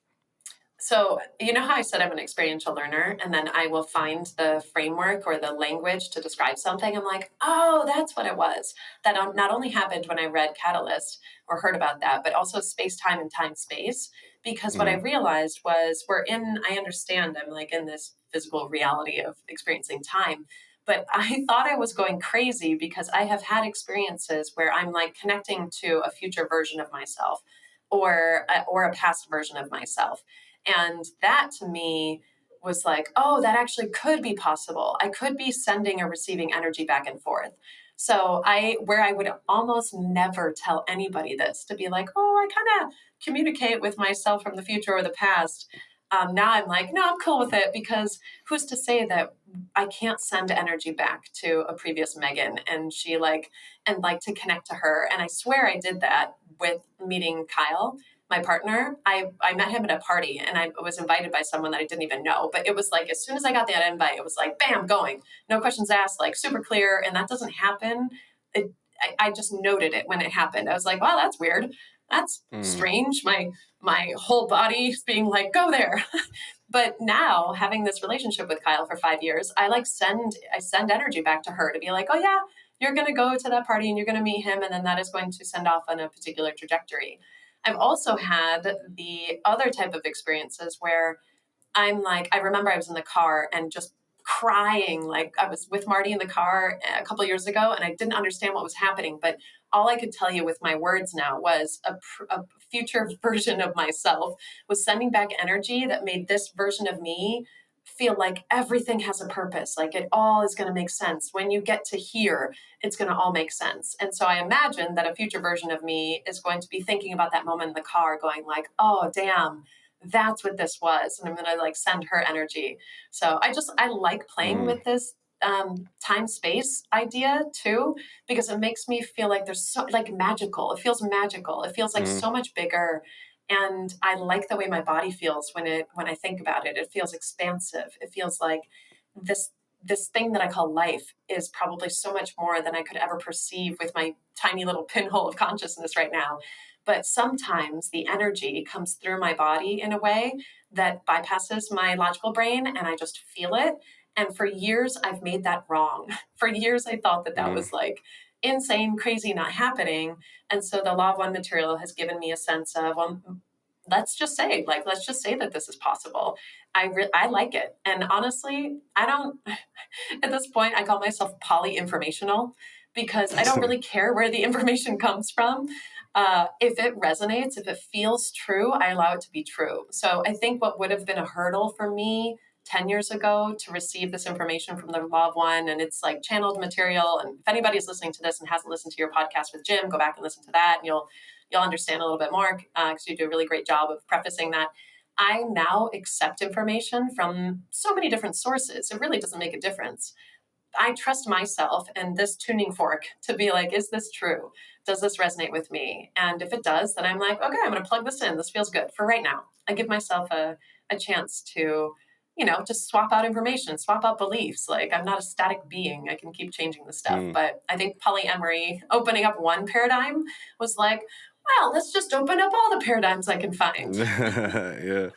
So, you know how I said I'm an experiential learner, and then I will find the framework or the language to describe something. I'm like, oh, that's what it was. That not only happened when I read Catalyst or heard about that, but also space time and time space. Because what I Mm, realized was I understand I'm like in this physical reality of experiencing time. But I thought I was going crazy because I have had experiences where I'm like connecting to a future version of myself or a past version of myself, and that to me was like, oh, that actually could be possible. I could be sending or receiving energy back and forth. So where I would almost never tell anybody this, to be like, oh, I kind of communicate with myself from the future or the past. Now I'm like, no, I'm cool with it, because who's to say that I can't send energy back to a previous Megan and to connect to her. And I swear I did that with meeting Kyle, my partner. I met him at a party, and I was invited by someone that I didn't even know. But it was like, as soon as I got that invite, it was like, bam, going. No questions asked, like super clear. And that doesn't happen. I just noted it when it happened. I was like, wow, that's weird. That's mm, strange. My whole body being like, go there. But now, having this relationship with Kyle for 5 years, I send energy back to her to be like, oh yeah, you're going to go to that party and you're going to meet him, and then that is going to send off on a particular trajectory. I've also had the other type of experiences where I'm like, I remember I was in the car and just crying. Like, I was with Marty in the car a couple of years ago, and I didn't understand what was happening. But all I could tell you with my words now was a future version of myself was sending back energy that made this version of me feel like everything has a purpose. Like, it all is going to make sense. When you get to here, it's going to all make sense. And so I imagine that a future version of me is going to be thinking about that moment in the car, going like, oh, damn, that's what this was. And I'm going to like send her energy. So I like playing mm, with this time space idea too, because it makes me feel like there's so like magical. It feels magical. It feels like mm, so much bigger. And I like the way my body feels when I think about it. It feels expansive. It feels like this this thing that I call life is probably so much more than I could ever perceive with my tiny little pinhole of consciousness right now. But sometimes the energy comes through my body in a way that bypasses my logical brain, and I just feel it. And for years, I've made that wrong. For years, I thought that that mm, was like insane, crazy, not happening. And so the Law of One material has given me a sense of, well, let's just say that this is possible. I like it. And honestly, I don't, at this point, I call myself poly-informational because I don't really care where the information comes from. If it resonates, if it feels true, I allow it to be true. So I think what would have been a hurdle for me 10 years ago to receive this information from the loved one, and it's like channeled material. And if anybody's listening to this and hasn't listened to your podcast with Jim, go back and listen to that, and you'll understand a little bit more because you do a really great job of prefacing that. I now accept information from so many different sources. It really doesn't make a difference. I trust myself and this tuning fork to be like, is this true? Does this resonate with me? And if it does, then I'm like, okay, I'm going to plug this in. This feels good for right now. I give myself a chance to, just swap out information, swap out beliefs. Like, I'm not a static being. I can keep changing the stuff. But I think polyamory, opening up one paradigm, was like, well, let's just open up all the paradigms I can find. Yeah,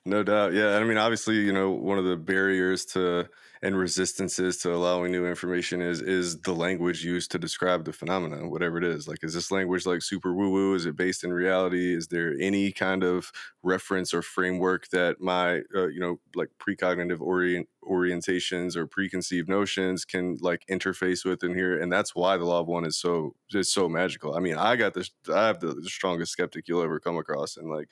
no doubt. Yeah, I mean, obviously, one of the barriers to and resistances to allowing new information is the language used to describe the phenomenon, whatever it is. Like, is this language like super woo woo? Is it based in reality? Is there any kind of reference or framework that my like precognitive orientations or preconceived notions can like interface with in here? And that's why the law of one is so magical. I mean, I have the strongest skeptic you'll ever come across, and like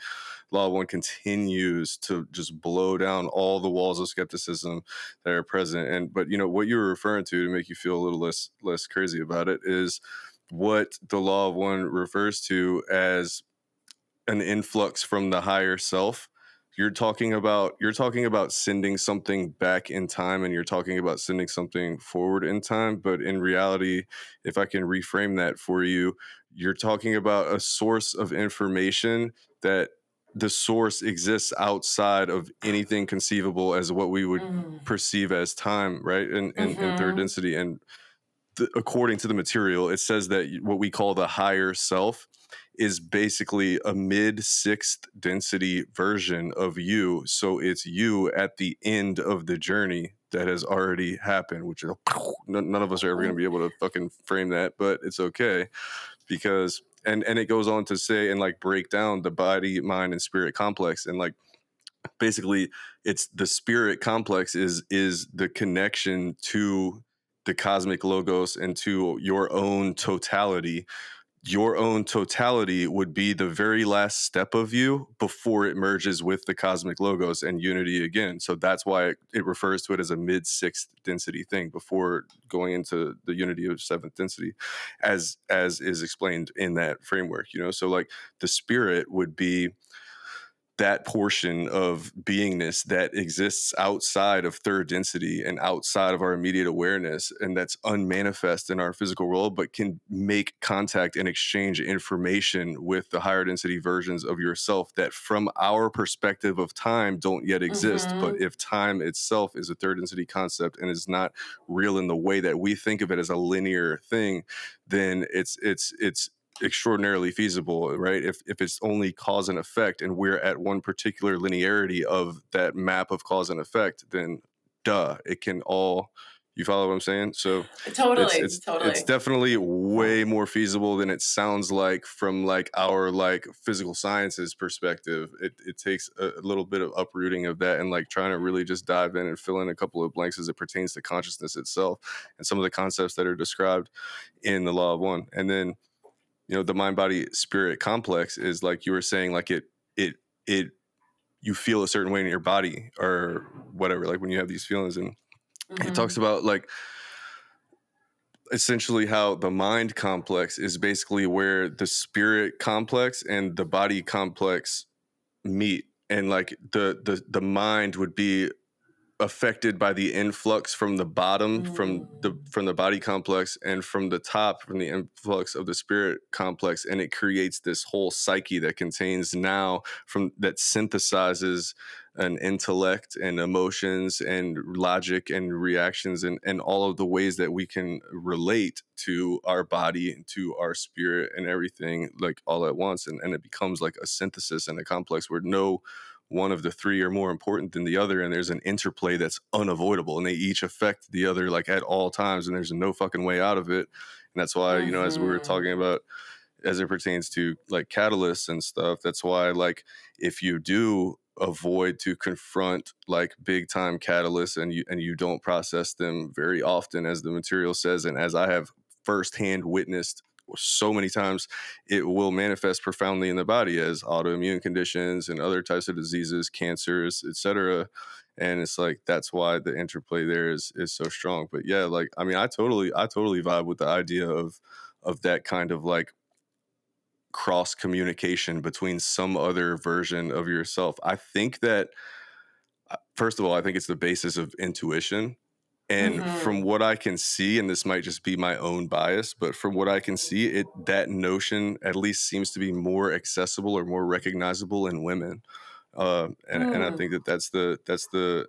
Law One continues to just blow down all the walls of skepticism that are present. And but what you were referring to make you feel a little less crazy about it is what the Law of One refers to as an influx from the higher self. You're talking about sending something back in time, and you're talking about sending something forward in time. But in reality, if I can reframe that for you, you're talking about a source of information that the source exists outside of anything conceivable as what we would Mm. perceive as time, right? In third Mm-hmm. density. And according to the material, it says that what we call the higher self is basically a mid sixth density version of you. So it's you at the end of the journey that has already happened, which is, none of us are ever going to be able to fucking frame that, but it's okay because, and it goes on to say and like break down the body, mind, and spirit complex. And like, basically it's the spirit complex is the connection to the cosmic logos and to your own totality would be the very last step of you before it merges with the cosmic logos and unity again. So that's why it refers to it as a mid sixth density thing before going into the unity of seventh density, as is explained in that framework. So like the spirit would be that portion of beingness that exists outside of third density and outside of our immediate awareness, and that's unmanifest in our physical world, but can make contact and exchange information with the higher density versions of yourself that from our perspective of time don't yet exist. But Mm-hmm. if time itself is a third density concept and is not real in the way that we think of it as a linear thing, then it's extraordinarily feasible, right? If it's only cause and effect and we're at one particular linearity of that map of cause and effect, then it can all, you follow what I'm saying? So it's Totally, it's it's totally. definitely way more feasible than it sounds like from like our like physical sciences perspective. It takes a little bit of uprooting of that and like trying to really just dive in and fill in a couple of blanks as it pertains to consciousness itself and some of the concepts that are described in the Law of One. And then the mind body spirit complex is like you were saying, like it you feel a certain way in your body or whatever, like when you have these feelings. And it talks Mm-hmm. about like essentially how the mind complex is basically where the spirit complex and the body complex meet, and like the mind would be affected by the influx from the bottom from the body complex, and from the top from the influx of the spirit complex, and it creates this whole psyche that contains now from that synthesizes an intellect and emotions and logic and reactions and all of the ways that we can relate to our body and to our spirit and everything like all at once, and it becomes like a synthesis and a complex where no one of the three are more important than the other, and there's an interplay that's unavoidable, and they each affect the other like at all times, and there's no fucking way out of it. And that's why as we were Mm-hmm. talking about as it pertains to like catalysts and stuff. That's why, like, if you do avoid to confront like big time catalysts, and you don't process them very often, as the material says, and as I have firsthand witnessed so many times, it will manifest profoundly in the body as autoimmune conditions and other types of diseases, cancers, etc. And it's like that's why the interplay there is so strong. But yeah, like, I mean, I totally vibe with the idea of that kind of like cross communication between some other version of yourself. I think that, first of all, I think it's the basis of intuition. And from Hmm. what I can see, and this might just be my own bias, but from what I can see, that notion at least seems to be more accessible or more recognizable in women. And I Mm. think that's that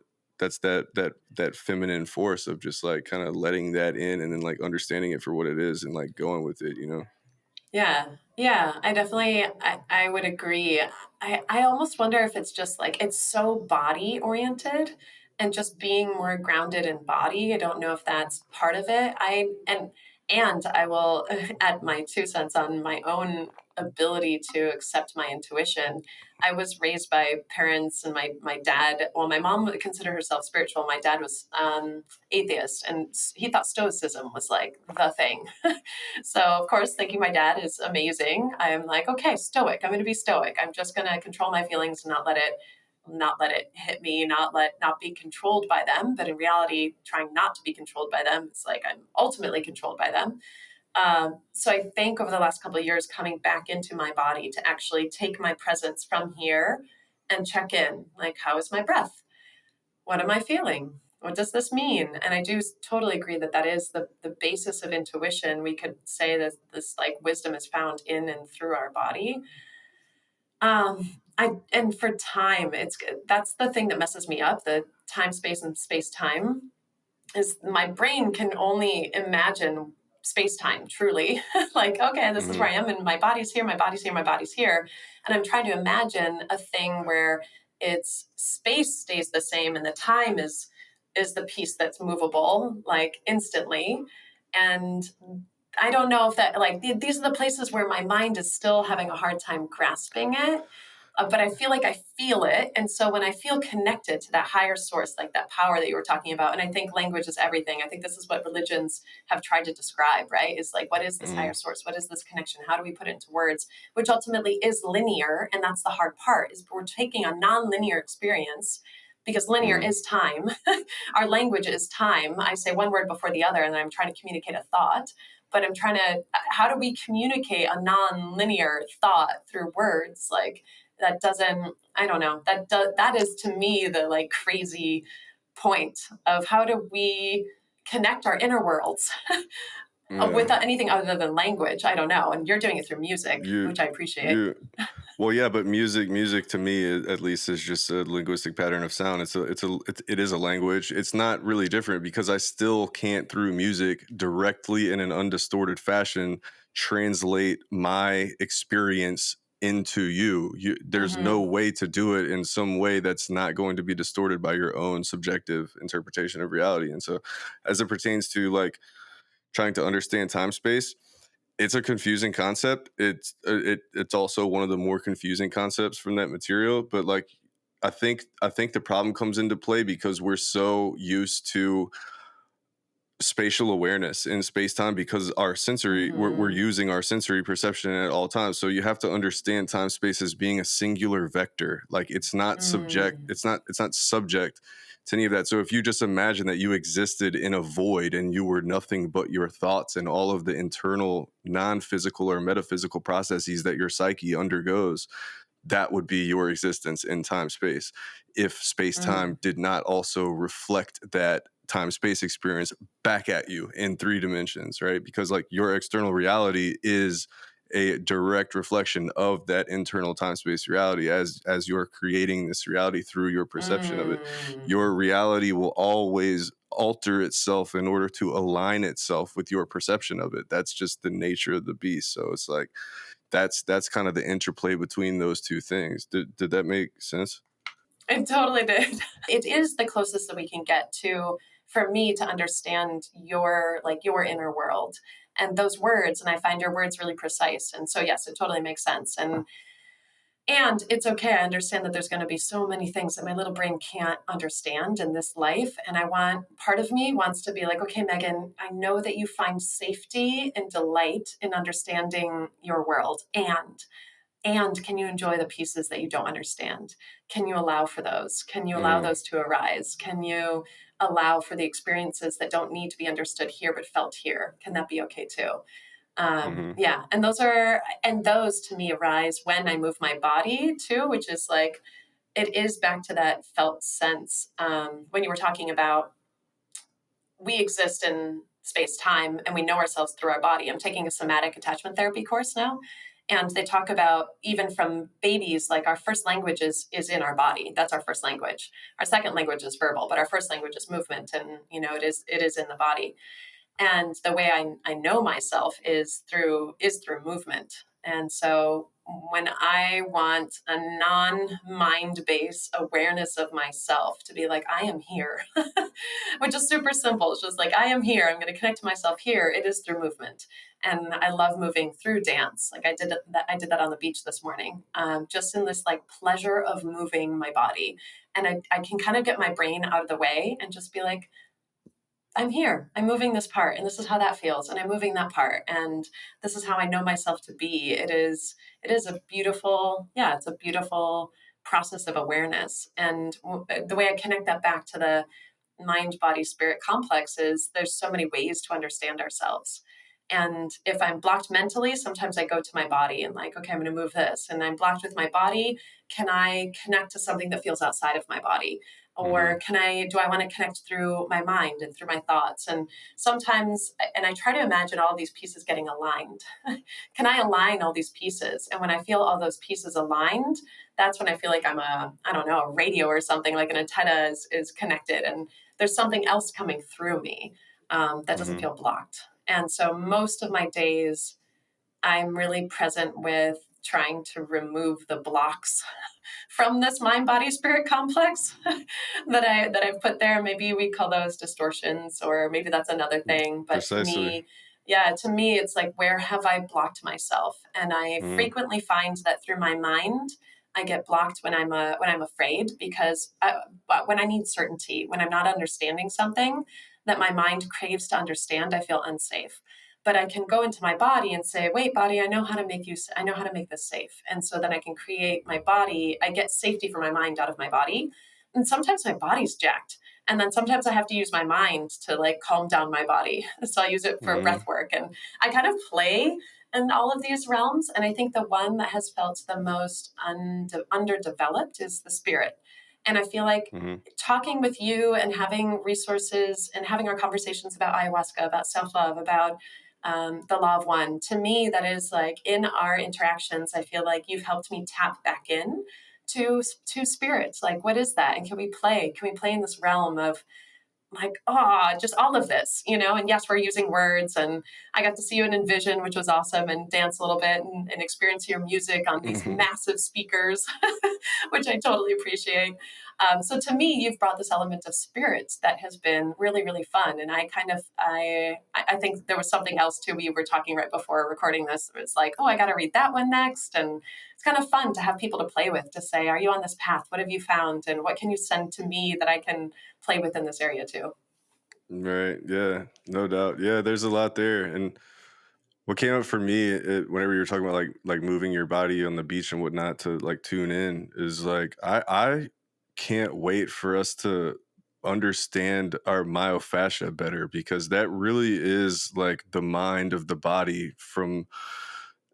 feminine force of just like kind of letting that in and then like understanding it for what it is and like going with it, you know? Yeah, yeah, I would agree. I almost wonder if it's just like it's so body oriented and just being more grounded in body. I don't know if that's part of it. And I will add my 2 cents on my own ability to accept my intuition. I was raised by parents, and my dad, well, my mom would consider herself spiritual. My dad was atheist, and he thought stoicism was like the thing. So, of course, thinking my dad is amazing, I'm like, okay, stoic. I'm going to be stoic. I'm just going to control my feelings and not let it hit me, not be controlled by them. But in reality, trying not to be controlled by them, it's like I'm ultimately controlled by them. So I think over the last couple of years, coming back into my body to actually take my presence from here and check in, like, how is my breath? What am I feeling? What does this mean? And I do totally agree that that is the basis of intuition. We could say that this like wisdom is found in and through our body. And for time, that's the thing that messes me up. The time, space, and space time is my brain can only imagine space time truly. Like, okay, this is Hmm. where I am, and my body's here, my body's here, my body's here. And I'm trying to imagine a thing where its space stays the same and the time is the piece that's movable, like instantly. And I don't know if that, like, these are the places where my mind is still having a hard time grasping it. But I feel like I feel it. And so when I feel connected to that higher source, like that power that you were talking about, and I think language is everything. I think this is what religions have tried to describe, right? Is like, what is this higher Hmm. source? What is this connection? How do we put it into words? Which ultimately is linear. And that's the hard part, is we're taking a non-linear experience, because linear Hmm. is time. Our language is time. I say one word before the other, and then I'm trying to communicate a thought. But I'm trying to, how do we communicate a non-linear thought through words? Like, that doesn't, I don't know, that is to me the like crazy point of how do we connect our inner worlds Yeah. without anything other than language. I don't know. And you're doing it through music, You which I appreciate. you Well, yeah, but music to me, at least, is just a linguistic pattern of sound. It is a language. It's not really different because I still can't, through music, directly in an undistorted fashion, translate my experience into you. There's no Mm-hmm. way to do it in some way that's not going to be distorted by your own subjective interpretation of reality. And so, as it pertains to like trying to understand time space, it's a confusing concept. It's also one of the more confusing concepts from that material. But like, I think the problem comes into play because we're so used to spatial awareness in space time, because our sensory we're Mm-hmm. using our sensory perception at all times. So you have to understand time space as being a singular vector. Like, Mm. it's not subject to any of that. So if you just imagine that you existed in a void and you were nothing but your thoughts and all of the internal non-physical or metaphysical processes that your psyche undergoes, that would be your existence in time space. If space Mm. time did not also reflect that time space experience back at you in 3 dimensions, right? Because like your external reality is a direct reflection of that internal time space reality. As you're creating this reality through your perception of it, Mm. your reality will always alter itself in order to align itself with your perception of it. That's just the nature of the beast. So it's like that's kind of the interplay between those two things. Did that make sense? It totally did. It is the closest that we can get to for me to understand your inner world and those words. And I find your words really precise. And so, yes, it totally makes sense. And it's okay. I understand that there's going to be so many things that my little brain can't understand in this life. And part of me wants to be like, okay, Megan, I know that you find safety and delight in understanding your world. And can you enjoy the pieces that you don't understand? Can you allow for those? Can you allow Mm, those to arise? Can you allow for the experiences that don't need to be understood here but felt here? Can that be okay too? mm-hmm, Yeah, and those to me arise when I move my body too, which is like it is back to that felt sense. When you were talking about we exist in space time and we know ourselves through our body. I'm taking a somatic attachment therapy course now. And they talk about even from babies, like our first language is in our body. That's our first language. Our second language is verbal, but our first language is movement. And, it is in the body. And the way I know myself is through movement. And so when I want a non-mind based awareness of myself to be like, I am here, which is super simple. It's just like, I am here. I'm going to connect to myself here. It is through movement. And I love moving through dance. Like I did that on the beach this morning, just in this like pleasure of moving my body. And I can kind of get my brain out of the way and just be like, I'm here. I'm moving this part, and this is how that feels. And I'm moving that part, and this is how I know myself to be. It is a beautiful, yeah, it's a beautiful process of awareness. And the way I connect that back to the mind, body, spirit complex is there's so many ways to understand ourselves. And if I'm blocked mentally, sometimes I go to my body and like, okay, I'm going to move this. And I'm blocked with my body. Can I connect to something that feels outside of my body? mm-hmm, Or do I want to connect through my mind and through my thoughts? And sometimes, and I try to imagine all these pieces getting aligned. Can I align all these pieces? And when I feel all those pieces aligned, that's when I feel like I'm I don't know, a radio or something, like an antenna is connected and there's something else coming through me that doesn't mm-hmm, feel blocked. And so most of my days, I'm really present with trying to remove the blocks from this mind body spirit complex that I've put there. Maybe we call those distortions, or maybe that's another thing. But to precisely. me, yeah, to me, it's like, where have I blocked myself? And I Mm, frequently find that through my mind, I get blocked when I'm afraid, because but when I need certainty, when I'm not understanding something that my mind craves to understand, I feel unsafe. But I can go into my body and say, wait, body, I know how to make this safe. And so then I can create my body. I get safety for my mind out of my body. And sometimes my body's jacked. And then sometimes I have to use my mind to like calm down my body. So I'll use it for mm, breath work. And I kind of play in all of these realms. And I think the one that has felt the most underdeveloped is the spirit. And I feel like mm-hmm, talking with you and having resources and having our conversations about ayahuasca, about self love, about the law of one, to me, that is like in our interactions, I feel like you've helped me tap back in to spirits. Like, what is that? And can we play in this realm of like, just all of this. And yes, we're using words. And I got to see you in Envision, which was awesome, and dance a little bit and experience your music on these mm-hmm. massive speakers, which I totally appreciate. So to me, you've brought this element of spirits that has been really, really fun. And I think there was something else too. We were talking right before recording this. It's like, oh, I got to read that one next. And it's kind of fun to have people to play with, to say, are you on this path? What have you found? And what can you send to me that I can play with in this area too? Right. Yeah. No doubt. Yeah. There's a lot there. And what came up for me, whenever you're talking about like moving your body on the beach and whatnot to like tune in, is like I can't wait for us to understand our myofascia better, because that really is like the mind of the body. From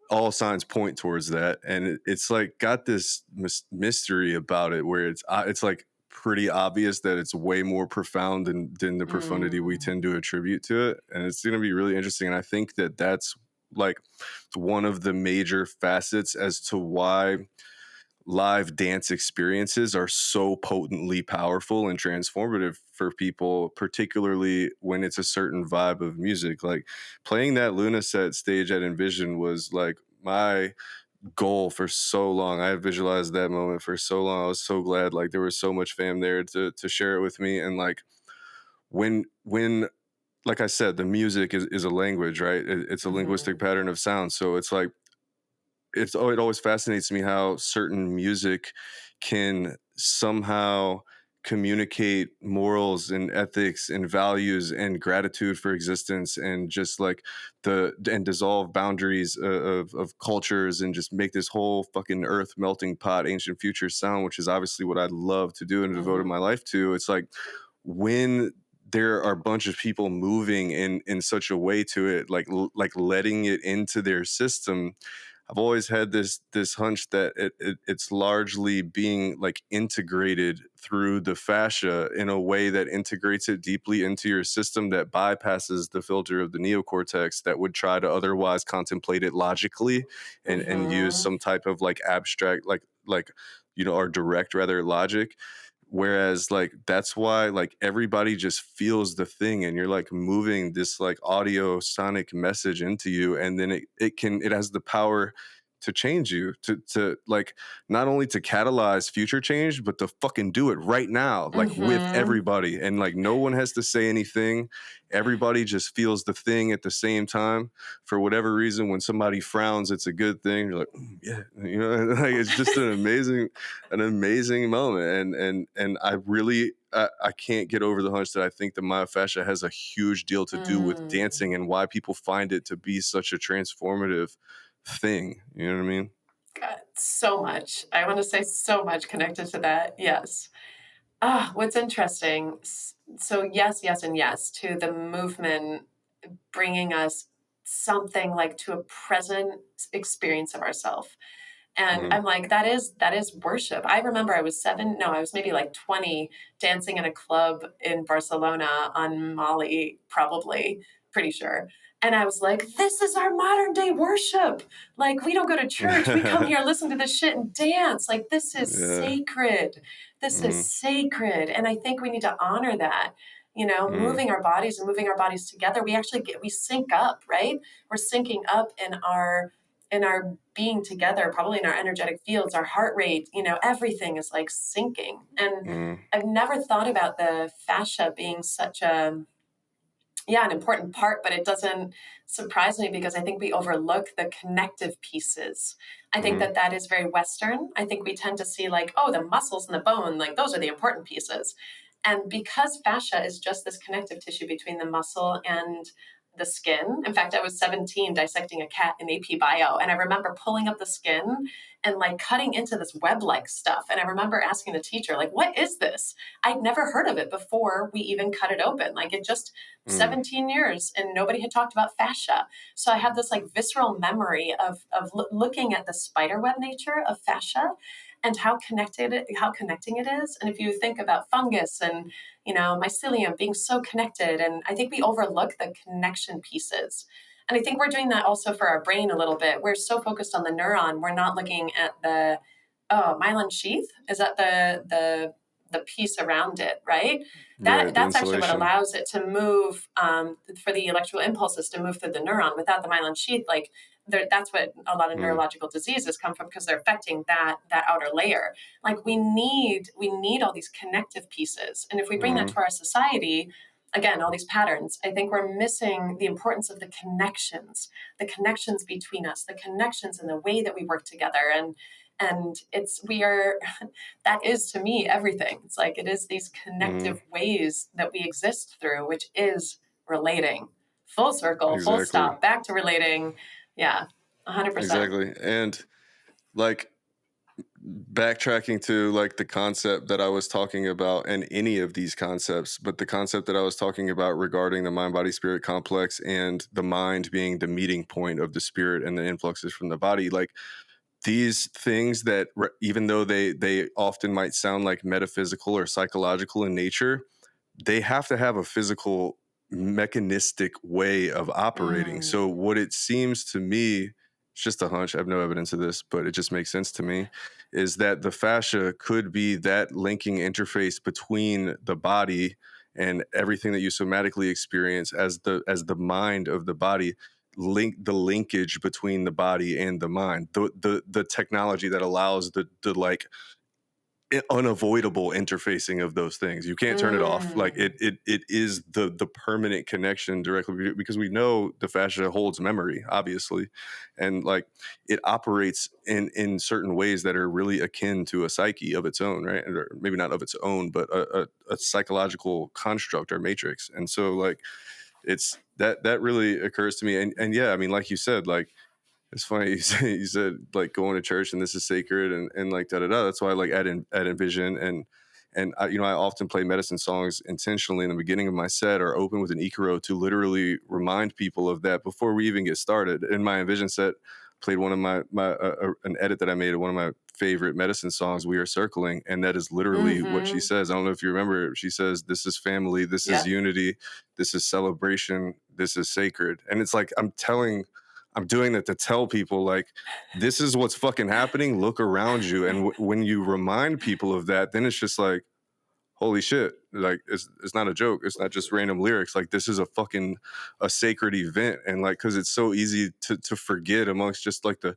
all signs point towards that, and it's like got this mystery about it, where it's like pretty obvious that it's way more profound than the profundity we Mm, tend to attribute to it. And it's going to be really interesting, and I think that that's like one of the major facets as to why live dance experiences are so potently powerful and transformative for people, particularly when it's a certain vibe of music. Like playing that Luna set stage at Envision was like my goal for so long. I had visualized that moment for so long. I was so glad like there was so much fam there to share it with me. And like when like I said, the music is a language, right? It's a linguistic Mhm. pattern of sound. So it's like it always fascinates me how certain music can somehow communicate morals and ethics and values and gratitude for existence and just like the and dissolve boundaries of cultures and just make this whole fucking earth melting pot ancient future sound, which is obviously what I'd love to do and devoted my Mhm. life to. It's like when there are a bunch of people moving in such a way to it, like letting it into their system. I've always had this hunch that it's largely being like integrated through the fascia in a way that integrates it deeply into your system that bypasses the filter of the neocortex that would try to otherwise contemplate it logically and use Mhm. some type of like abstract or direct rather logic. Whereas like that's why like everybody just feels the thing and you're like moving this like audio sonic message into you, and then it has the power to change you, to like not only to catalyze future change but to fucking do it right now, like with Mhm. everybody, and like no one has to say anything. Everybody just feels the thing at the same time. For whatever reason, when somebody frowns it's a good thing. You're like, "Mm, yeah," like it's just an amazing moment. And I can't get over the hunch that I think the myofascia has a huge deal to do with Mm. dancing and why people find it to be such a transformative thing. You know what I mean? God, so much. I want to say so much connected to that. Yes. What's interesting. So, yes, yes, and yes to the movement bringing us something like to a present experience of ourselves. And Mm-hmm. I'm like, that is worship. I remember I was no, I was maybe like 20 dancing in a club in Barcelona on Mali, probably, pretty sure. And I was like, this is our modern day worship. Like, we don't go to church. We come here, listen to this shit and dance. Like, this is Yeah. sacred. This is Mm-hmm. sacred. And I think we need to honor that, Mm-hmm. moving our bodies and moving our bodies together. We actually we sync up, right? We're syncing up in our being together, probably in our energetic fields, our heart rate, everything is like syncing. And Mm-hmm. I've never thought about the fascia being such an important part, but it doesn't surprise me because I think we overlook the connective pieces. I think Mm-hmm. that is very Western. I think we tend to see like, oh, the muscles and the bone, like those are the important pieces. And because fascia is just this connective tissue between the muscle and the skin. In fact, I was 17 dissecting a cat in AP Bio, and I remember pulling up the skin and like cutting into this web-like stuff. And I remember asking the teacher, like, what is this? I'd never heard of it before we even cut it open. Like it just Mm-hmm. 17 years and nobody had talked about fascia. So I have this like visceral memory of looking at the spider web nature of fascia and how connecting it is. And if you think about fungus and mycelium being so connected, and I think we overlook the connection pieces. And I think we're doing that also for our brain a little bit. We're so focused on the neuron, we're not looking at the myelin sheath. Is that the piece around it, right? Right. The That's actually what insulation. allows it to move, for the electrical impulses to move through the neuron. Without the myelin sheath, like that's what a lot of Mm-hmm. neurological diseases come from, because they're affecting that outer layer. Like we need all these connective pieces, and if we bring that Mm-hmm. to our society, again, all these patterns, I think we're missing the importance of the connections between us, the connections in the way that we work together. And it's we are that is to me everything. It's like it is these Mm-hmm. connective ways that we exist through, which is relating. Full circle, full Exactly. stop, back to relating. Yeah, 100%. Exactly. And like backtracking to like the concept that I was talking about, and any of these concepts, but the concept that I was talking about regarding the mind body spirit complex and the mind being the meeting point of the spirit and the influxes from the body, like these things that even though they often might sound like metaphysical or psychological in nature, they have to have a physical mechanistic way of operating. Mm, So what it seems to me, it's just a hunch, I have no evidence of this, but it just makes sense to me, is that the fascia could be that linking interface between the body and everything that you somatically experience as the mind of the body, the linkage between the body and the mind, the technology that allows the like unavoidable interfacing of those things. You can't turn it off. Like Mm. it is the permanent connection directly, because we know the fascia holds memory, obviously, and like it operates in certain ways that are really akin to a psyche of its own, right? Or maybe not of its own, but a psychological construct or matrix. And so like it's that really occurs to me. And yeah, I mean, like you said, like it's funny you said like going to church and this is sacred and like da da da. That's why I like add in vision and I, I often play medicine songs intentionally in the beginning of my set, or open with an Ikaro to literally remind people of that before we even get started. In my Envision set, played one of my an edit that I made of one of my favorite medicine songs, "We Are Circling," and that is literally what she Mhm. says. I don't know if you remember. She says, "This is family. This is Yep. unity. This is celebration. This is sacred." And it's like I'm doing that to tell people like this is what's fucking happening. Look around you, and when you remind people of that, then it's just like holy shit, like it's not a joke, it's not just random lyrics, like this is a fucking a sacred event. And like because it's so easy to forget amongst just like the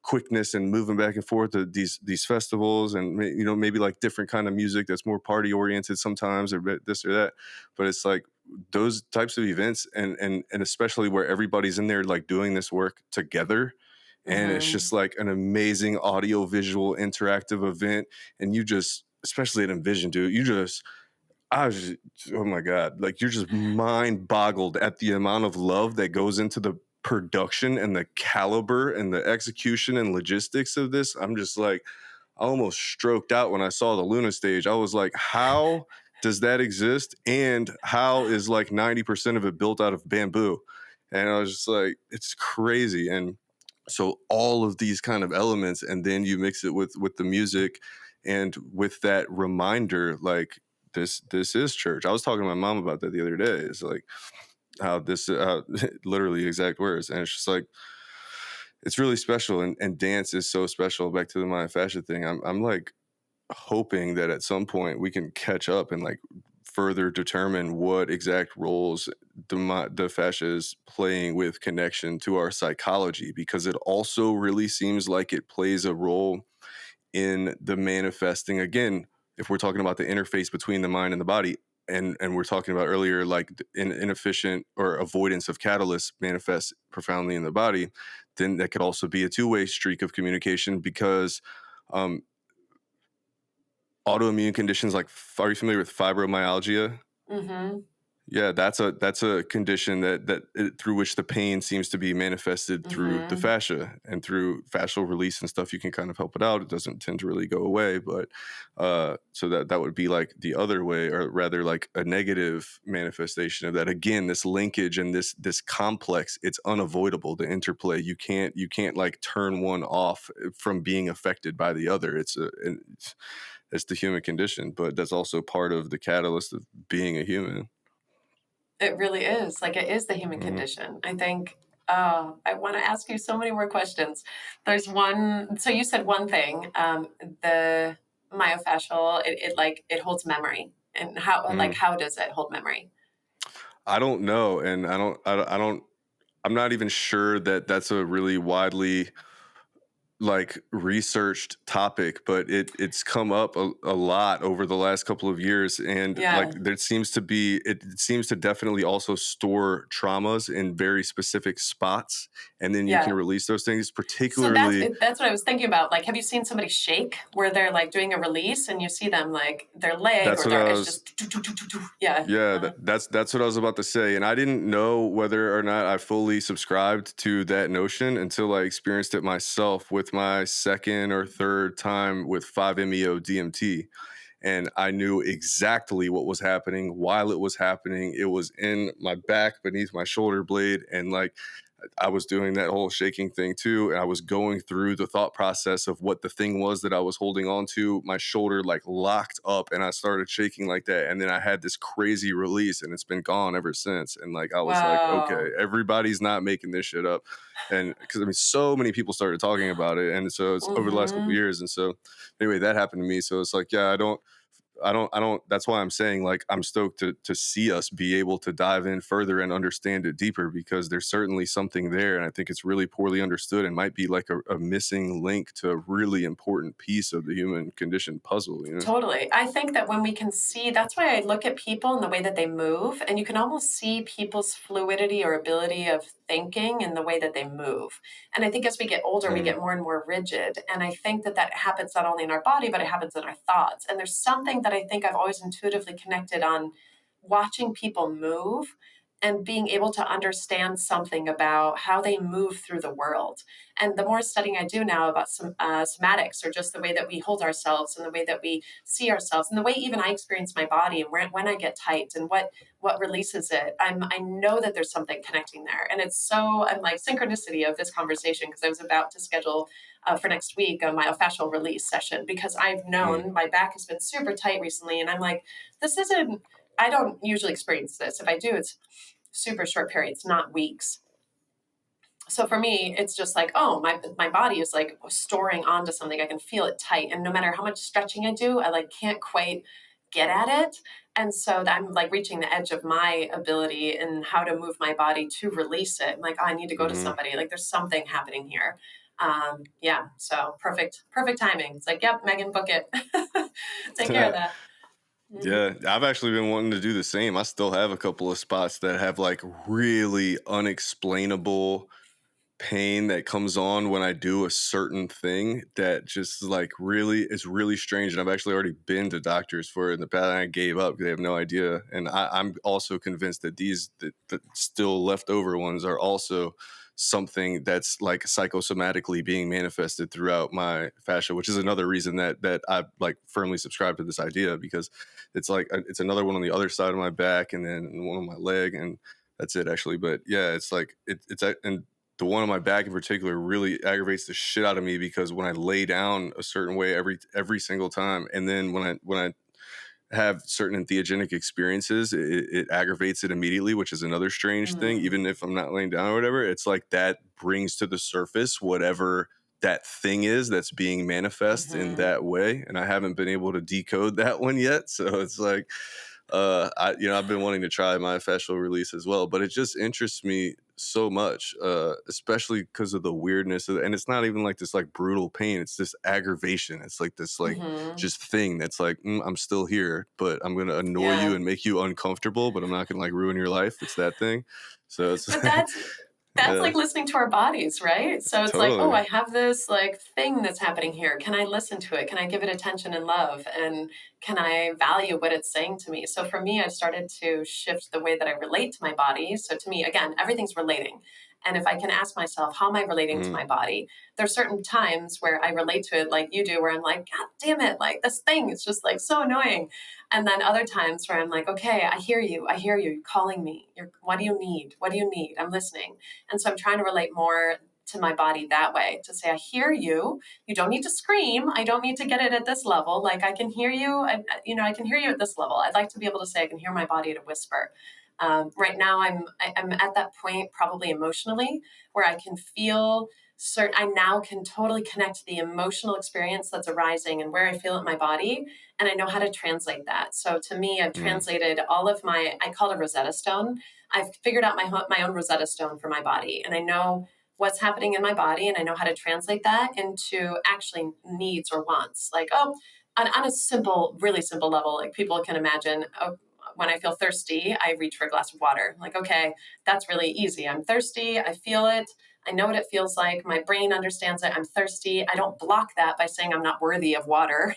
quickness and moving back and forth to these festivals, and maybe like different kind of music that's more party oriented sometimes, or this or that. But it's like those types of events, and especially where everybody's in there like doing this work together, and it's Mhm. just like an amazing audio visual interactive event. And you just, especially at Envision, dude, I was just, oh my God, like you're just mind boggled at the amount of love that goes into the production and the caliber and the execution and logistics of this. I'm just like, I almost stroked out when I saw the Luna stage. I was like, how does that exist? And how is like 90% of it built out of bamboo? And I was just like, it's crazy. And so all of these kind of elements, and then you mix it with the music and with that reminder, like this is church. I was talking to my mom about that the other day. It's like how this literally exact words. And it's just like it's really special, and dance is so special. Back to the Maya fascia thing, I'm like hoping that at some point we can catch up and like further determine what exact roles the fascia is playing with connection to our psychology, because it also really seems like it plays a role in the manifesting. Again, if we're talking about the interface between the mind and the body, and we're talking about earlier like inefficient or avoidance of catalysts manifests profoundly in the body, then that could also be a two-way streak of communication. Because um, autoimmune conditions like, are you familiar with fibromyalgia? Mhm. Yeah, that's a condition through which the pain seems to be manifested through the Mhm. fascia, and through fascial release and stuff. You can kind of help it out. It doesn't tend to really go away, but so that would be like the other way, or rather like a negative manifestation of that. Again, this linkage and this complex, it's unavoidable. The interplay, you can't like turn one off from being affected by the other. It's the human condition, but that's also part of the catalyst of being a human. It really is. Like, it is the human Mhm. condition. I think, I want to ask you so many more questions. There's one, so you said one thing, the myofascial, it holds memory. And Mhm. how does it hold memory? I don't know, and I don't. I'm not even sure that that's a really widely like researched topic, but it's come up a lot over the last couple of years. And like Yeah. there seems to be, it seems to definitely also store traumas in very specific spots, and then you can Yeah. release those things, So particularly. that's what I was thinking about. Like, have you seen somebody shake where they're like doing a release and you see them like their leg That's or what I it's was just yeah. Yeah, Uh-huh. that's what I was about to say, and I didn't know whether or not I fully subscribed to that notion until I experienced it myself with my second or third time with 5-MeO DMT, and I knew exactly what was happening while it was happening. It was in my back beneath my shoulder blade, and like I was doing that whole shaking thing too. And I was going through the thought process of what the thing was that I was holding on to. My shoulder like locked up, and I started shaking like that. And then I had this crazy release, and it's been gone ever since. And like, I was like, okay, Wow. everybody's not making this shit up. And because I mean, so many people started talking about it. And so it's over the last couple of Mm-hmm. years. And so anyway, that happened to me. So it's like, yeah, I don't. I don't, that's why I'm saying, like, I'm stoked to see us be able to dive in further and understand it deeper, because there's certainly something there. And I think it's really poorly understood and might be like a missing link to a really important piece of the human condition puzzle, you know? Totally. I think that when we can see, that's why I look at people and the way that they move, and you can almost see people's fluidity or ability of thinking in the way that they move. And I think as we get older, we Mm, get more and more rigid. And I think that that happens not only in our body, but it happens in our thoughts. And there's something that I think I've always intuitively connected on watching people move and being able to understand something about how they move through the world. And the more studying I do now about some somatics, or just the way that we hold ourselves and the way that we see ourselves and the way even I experience my body and when I get tight and what releases it, I know that there's something connecting there. And it's so, I'm like synchronicity of this conversation, because I was about to schedule for next week a myofascial release session, because I've mm, known my back has been super tight recently. And I'm like, this isn't, I don't usually experience this. If I do, it's super short periods, not weeks. So for me, it's just like, oh, my body is like storing onto something. I can feel it tight, and no matter how much stretching I do, I like can't quite get at it. And so I'm like reaching the edge of my ability and how to move my body to release it. I'm like, oh, I need to go to hmm. somebody. Like there's something happening here. Yeah. So perfect timing. It's like, yep, Megan, book it. Take care of that. Mhm. Yeah, I've actually been wanting to do the same. I still have a couple of spots that have like really unexplainable pain that comes on when I do a certain thing that just like really is really strange. And I've actually already been to doctors for it in the past, and I gave up because they have no idea. And I'm also convinced that the still leftover ones are also something that's like psychosomatically being manifested throughout my fascia, which is another reason that I like firmly subscribe to this idea, because it's like it's another one on the other side of my back and then one on my leg, and that's it actually. But yeah, it's like and the one on my back in particular really aggravates the shit out of me, because when I lay down a certain way every single time, and then when I have certain entheogenic experiences, it aggravates it immediately, which is another strange thing. Mm. Even if I'm not laying down or whatever, it's like that brings to the surface whatever that thing is that's being manifest in Mhm. that way, and I haven't been able to decode that one yet. So it's like I've been wanting to try my fascial release as well, but it just interests me so much, especially because of the weirdness of it. And it's not even like this like brutal pain. It's this aggravation. It's like this like Mhm. just thing that's like, I'm still here, but I'm gonna annoy you Yeah. and make you uncomfortable, but I'm not gonna like ruin your life. It's that thing. So it's But that's yeah, like listening to our bodies, right? So it's like, oh, totally. I have this like thing that's happening here. Can I listen to it? Can I give it attention and love? And can I value what it's saying to me? So for me, I started to shift the way that I relate to my body. So to me, again, everything's relating. And if I can ask myself, how am I relating to Mhm, my body? There's certain times where I relate to it like you do, where I'm like, God damn it, like this thing is just like so annoying. And then other times where I'm like, okay, I hear you. I hear you. You're calling me. What do you need? What do you need? I'm listening. And so I'm trying to relate more to my body that way, to say, I hear you. You don't need to scream. I don't need to get it at this level. Like I can hear you. I can hear you at this level. I'd like to be able to say I can hear my body at a whisper. Right now, I'm at that point, probably emotionally, where I can feel certain. I now can totally connect the emotional experience that's arising and where I feel it in my body, and I know how to translate that. So to me, I've mhm, translated all of my. I call it a Rosetta Stone. I've figured out my own Rosetta Stone for my body, and I know what's happening in my body, and I know how to translate that into actually needs or wants. Like, oh, on a simple, really simple level, like people can imagine. Oh, when I feel thirsty, I reach for a glass of water. Like, okay, that's really easy. I'm thirsty. I feel it. I know what it feels like. My brain understands it. I'm thirsty. I don't block that by saying I'm not worthy of water.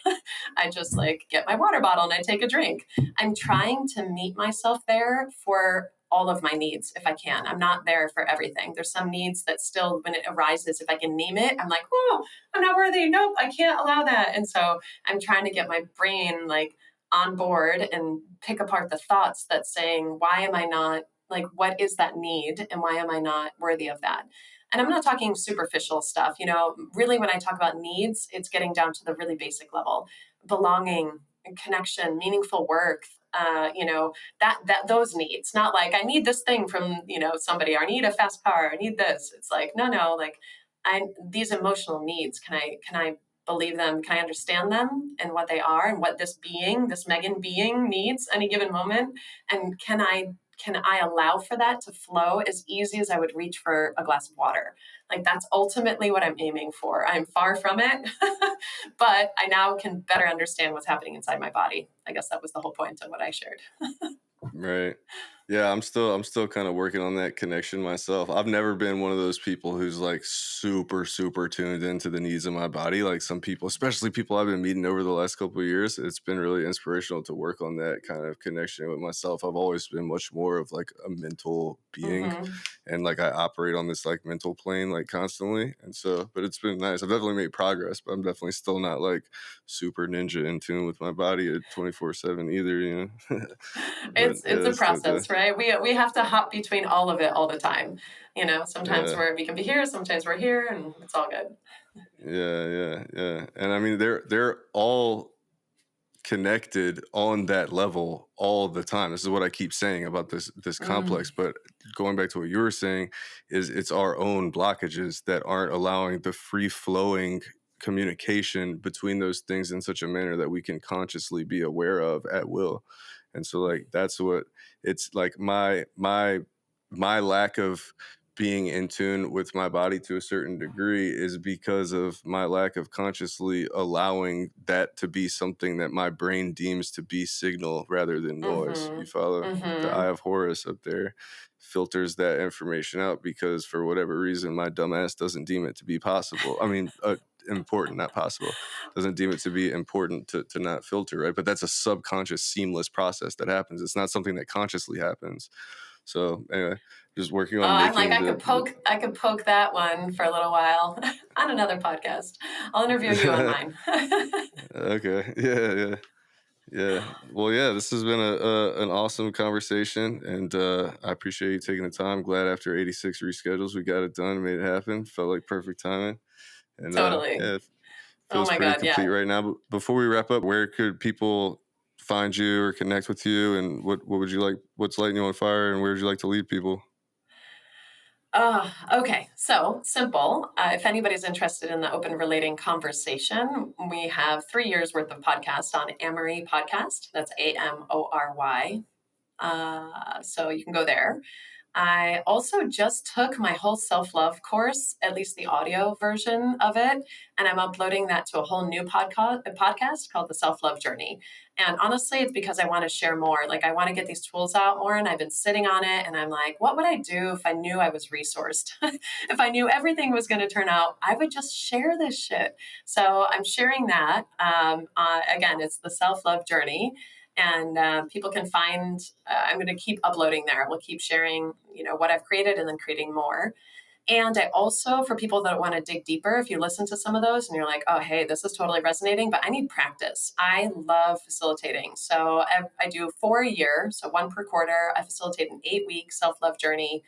I just like get my water bottle and I take a drink. I'm trying to meet myself there for all of my needs if I can. I'm not there for everything. There's some needs that still, when it arises, if I can name it, I'm like, oh, I'm not worthy. Nope, I can't allow that. And so I'm trying to get my brain like on board and pick apart the thoughts that's saying, why am I not, like, what is that need and why am I not worthy of that? And I'm not talking superficial stuff. Really, when I talk about needs, it's getting down to the really basic level: belonging, connection, meaningful work. That those needs, not like I need this thing from somebody, or I need a fast car, I need this. It's like no, like these emotional needs. Can I believe them? Can I understand them and what they are and what this Megan being needs any given moment? And can I allow for that to flow as easy as I would reach for a glass of water? Like, that's ultimately what I'm aiming for. I'm far from it, but I now can better understand what's happening inside my body. I guess that was the whole point of what I shared. Right. Yeah, I'm still kind of working on that connection myself. I've never been one of those people who's like super super tuned into the needs of my body. Like some people, especially people I've been meeting over the last couple of years, it's been really inspirational to work on that kind of connection with myself. I've always been much more of like a mental being, Mm-hmm. and like I operate on this like mental plane like constantly. And so, but it's been nice. I've definitely made progress, but I'm definitely still not like super ninja in tune with my body at 24/7 either, you know. But It's yeah, a it's dope. process, right? We have to hop between all of it all the time. Sometimes Yeah, we can be here, sometimes we're here, and it's all good. yeah. And I mean, they're all connected on that level all the time. This is what I keep saying about this Mm, complex. But going back to what you were saying, is it's our own blockages that aren't allowing the free flowing communication between those things in such a manner that we can consciously be aware of at will. And so like that's what it's like my lack of being in tune with my body to a certain degree is because of my lack of consciously allowing that to be something that my brain deems to be signal rather than noise. You mm-hmm, follow? The mm-hmm. eye of Horus up there filters that information out because for whatever reason my dumbass doesn't deem it to be possible. I mean, important, not possible. Doesn't deem it to be important to not filter, right? But that's a subconscious seamless process that happens. It's not something that consciously happens. So anyway, just working Oh, on I'm like, making I could poke that one for a little while on another podcast. I'll interview you on mine. okay. Yeah. Well, yeah, this has been an awesome conversation, and I appreciate you taking the time. Glad after 86 reschedules, we got it done, made it happen. Felt like perfect timing, and Totally. yeah, it Oh feels my pretty God, complete yeah. right now. But before we wrap up, where could people find you or connect with you, and what would you like? What's lighting you on fire, and where would you like to lead people? Okay, so simple. If anybody's interested in the open relating conversation, we have 3 years worth of podcasts on Amory Podcast. That's Amory. So you can go there. I also just took my whole self love course, at least the audio version of it, and I'm uploading that to a whole new podcast called The Self Love Journey. And honestly, it's because I want to share more. Like, I want to get these tools out more, and I've been sitting on it, and I'm like, what would I do if I knew I was resourced? If I knew everything was going to turn out, I would just share this shit. So I'm sharing that. Again, it's The Self Love Journey, and people can find. I'm going to keep uploading there. We'll keep sharing what I've created and then creating more. And I also, for people that want to dig deeper, if you listen to some of those and you're like, oh, hey, this is totally resonating, but I need practice. I love facilitating. So I do 4 a year, so one per quarter. I facilitate an 8-week self-love journey.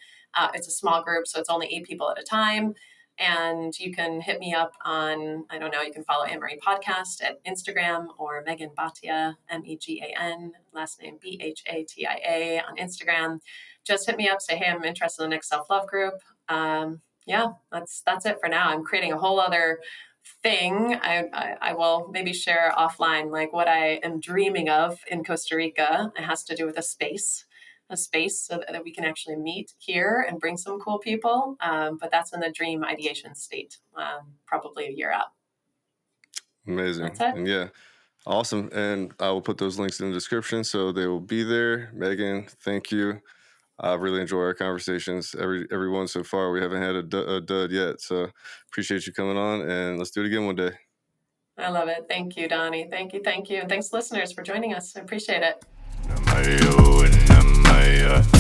It's a small group, so it's only 8 people at a time. And you can hit me up on, I don't know, you can follow Anne-Marie Podcast at Instagram, or Megan Bhatia, Megan, last name Bhatia on Instagram. Just hit me up, say, hey, I'm interested in the next self-love group. Yeah, that's it for now. I'm creating a whole other thing. I will maybe share offline, like what I am dreaming of in Costa Rica. It has to do with a space so that we can actually meet here and bring some cool people. But that's in the dream ideation state, probably a year out. That's Amazing, it. and yeah. Awesome. And I will put those links in the description so they will be there. Megan, thank you. I really enjoy our conversations. Everyone so far, we haven't had a dud yet. So appreciate you coming on, and let's do it again one day. I love it. Thank you, Donnie. Thank you. And thanks, listeners, for joining us. I appreciate it. Namayo, Namaya.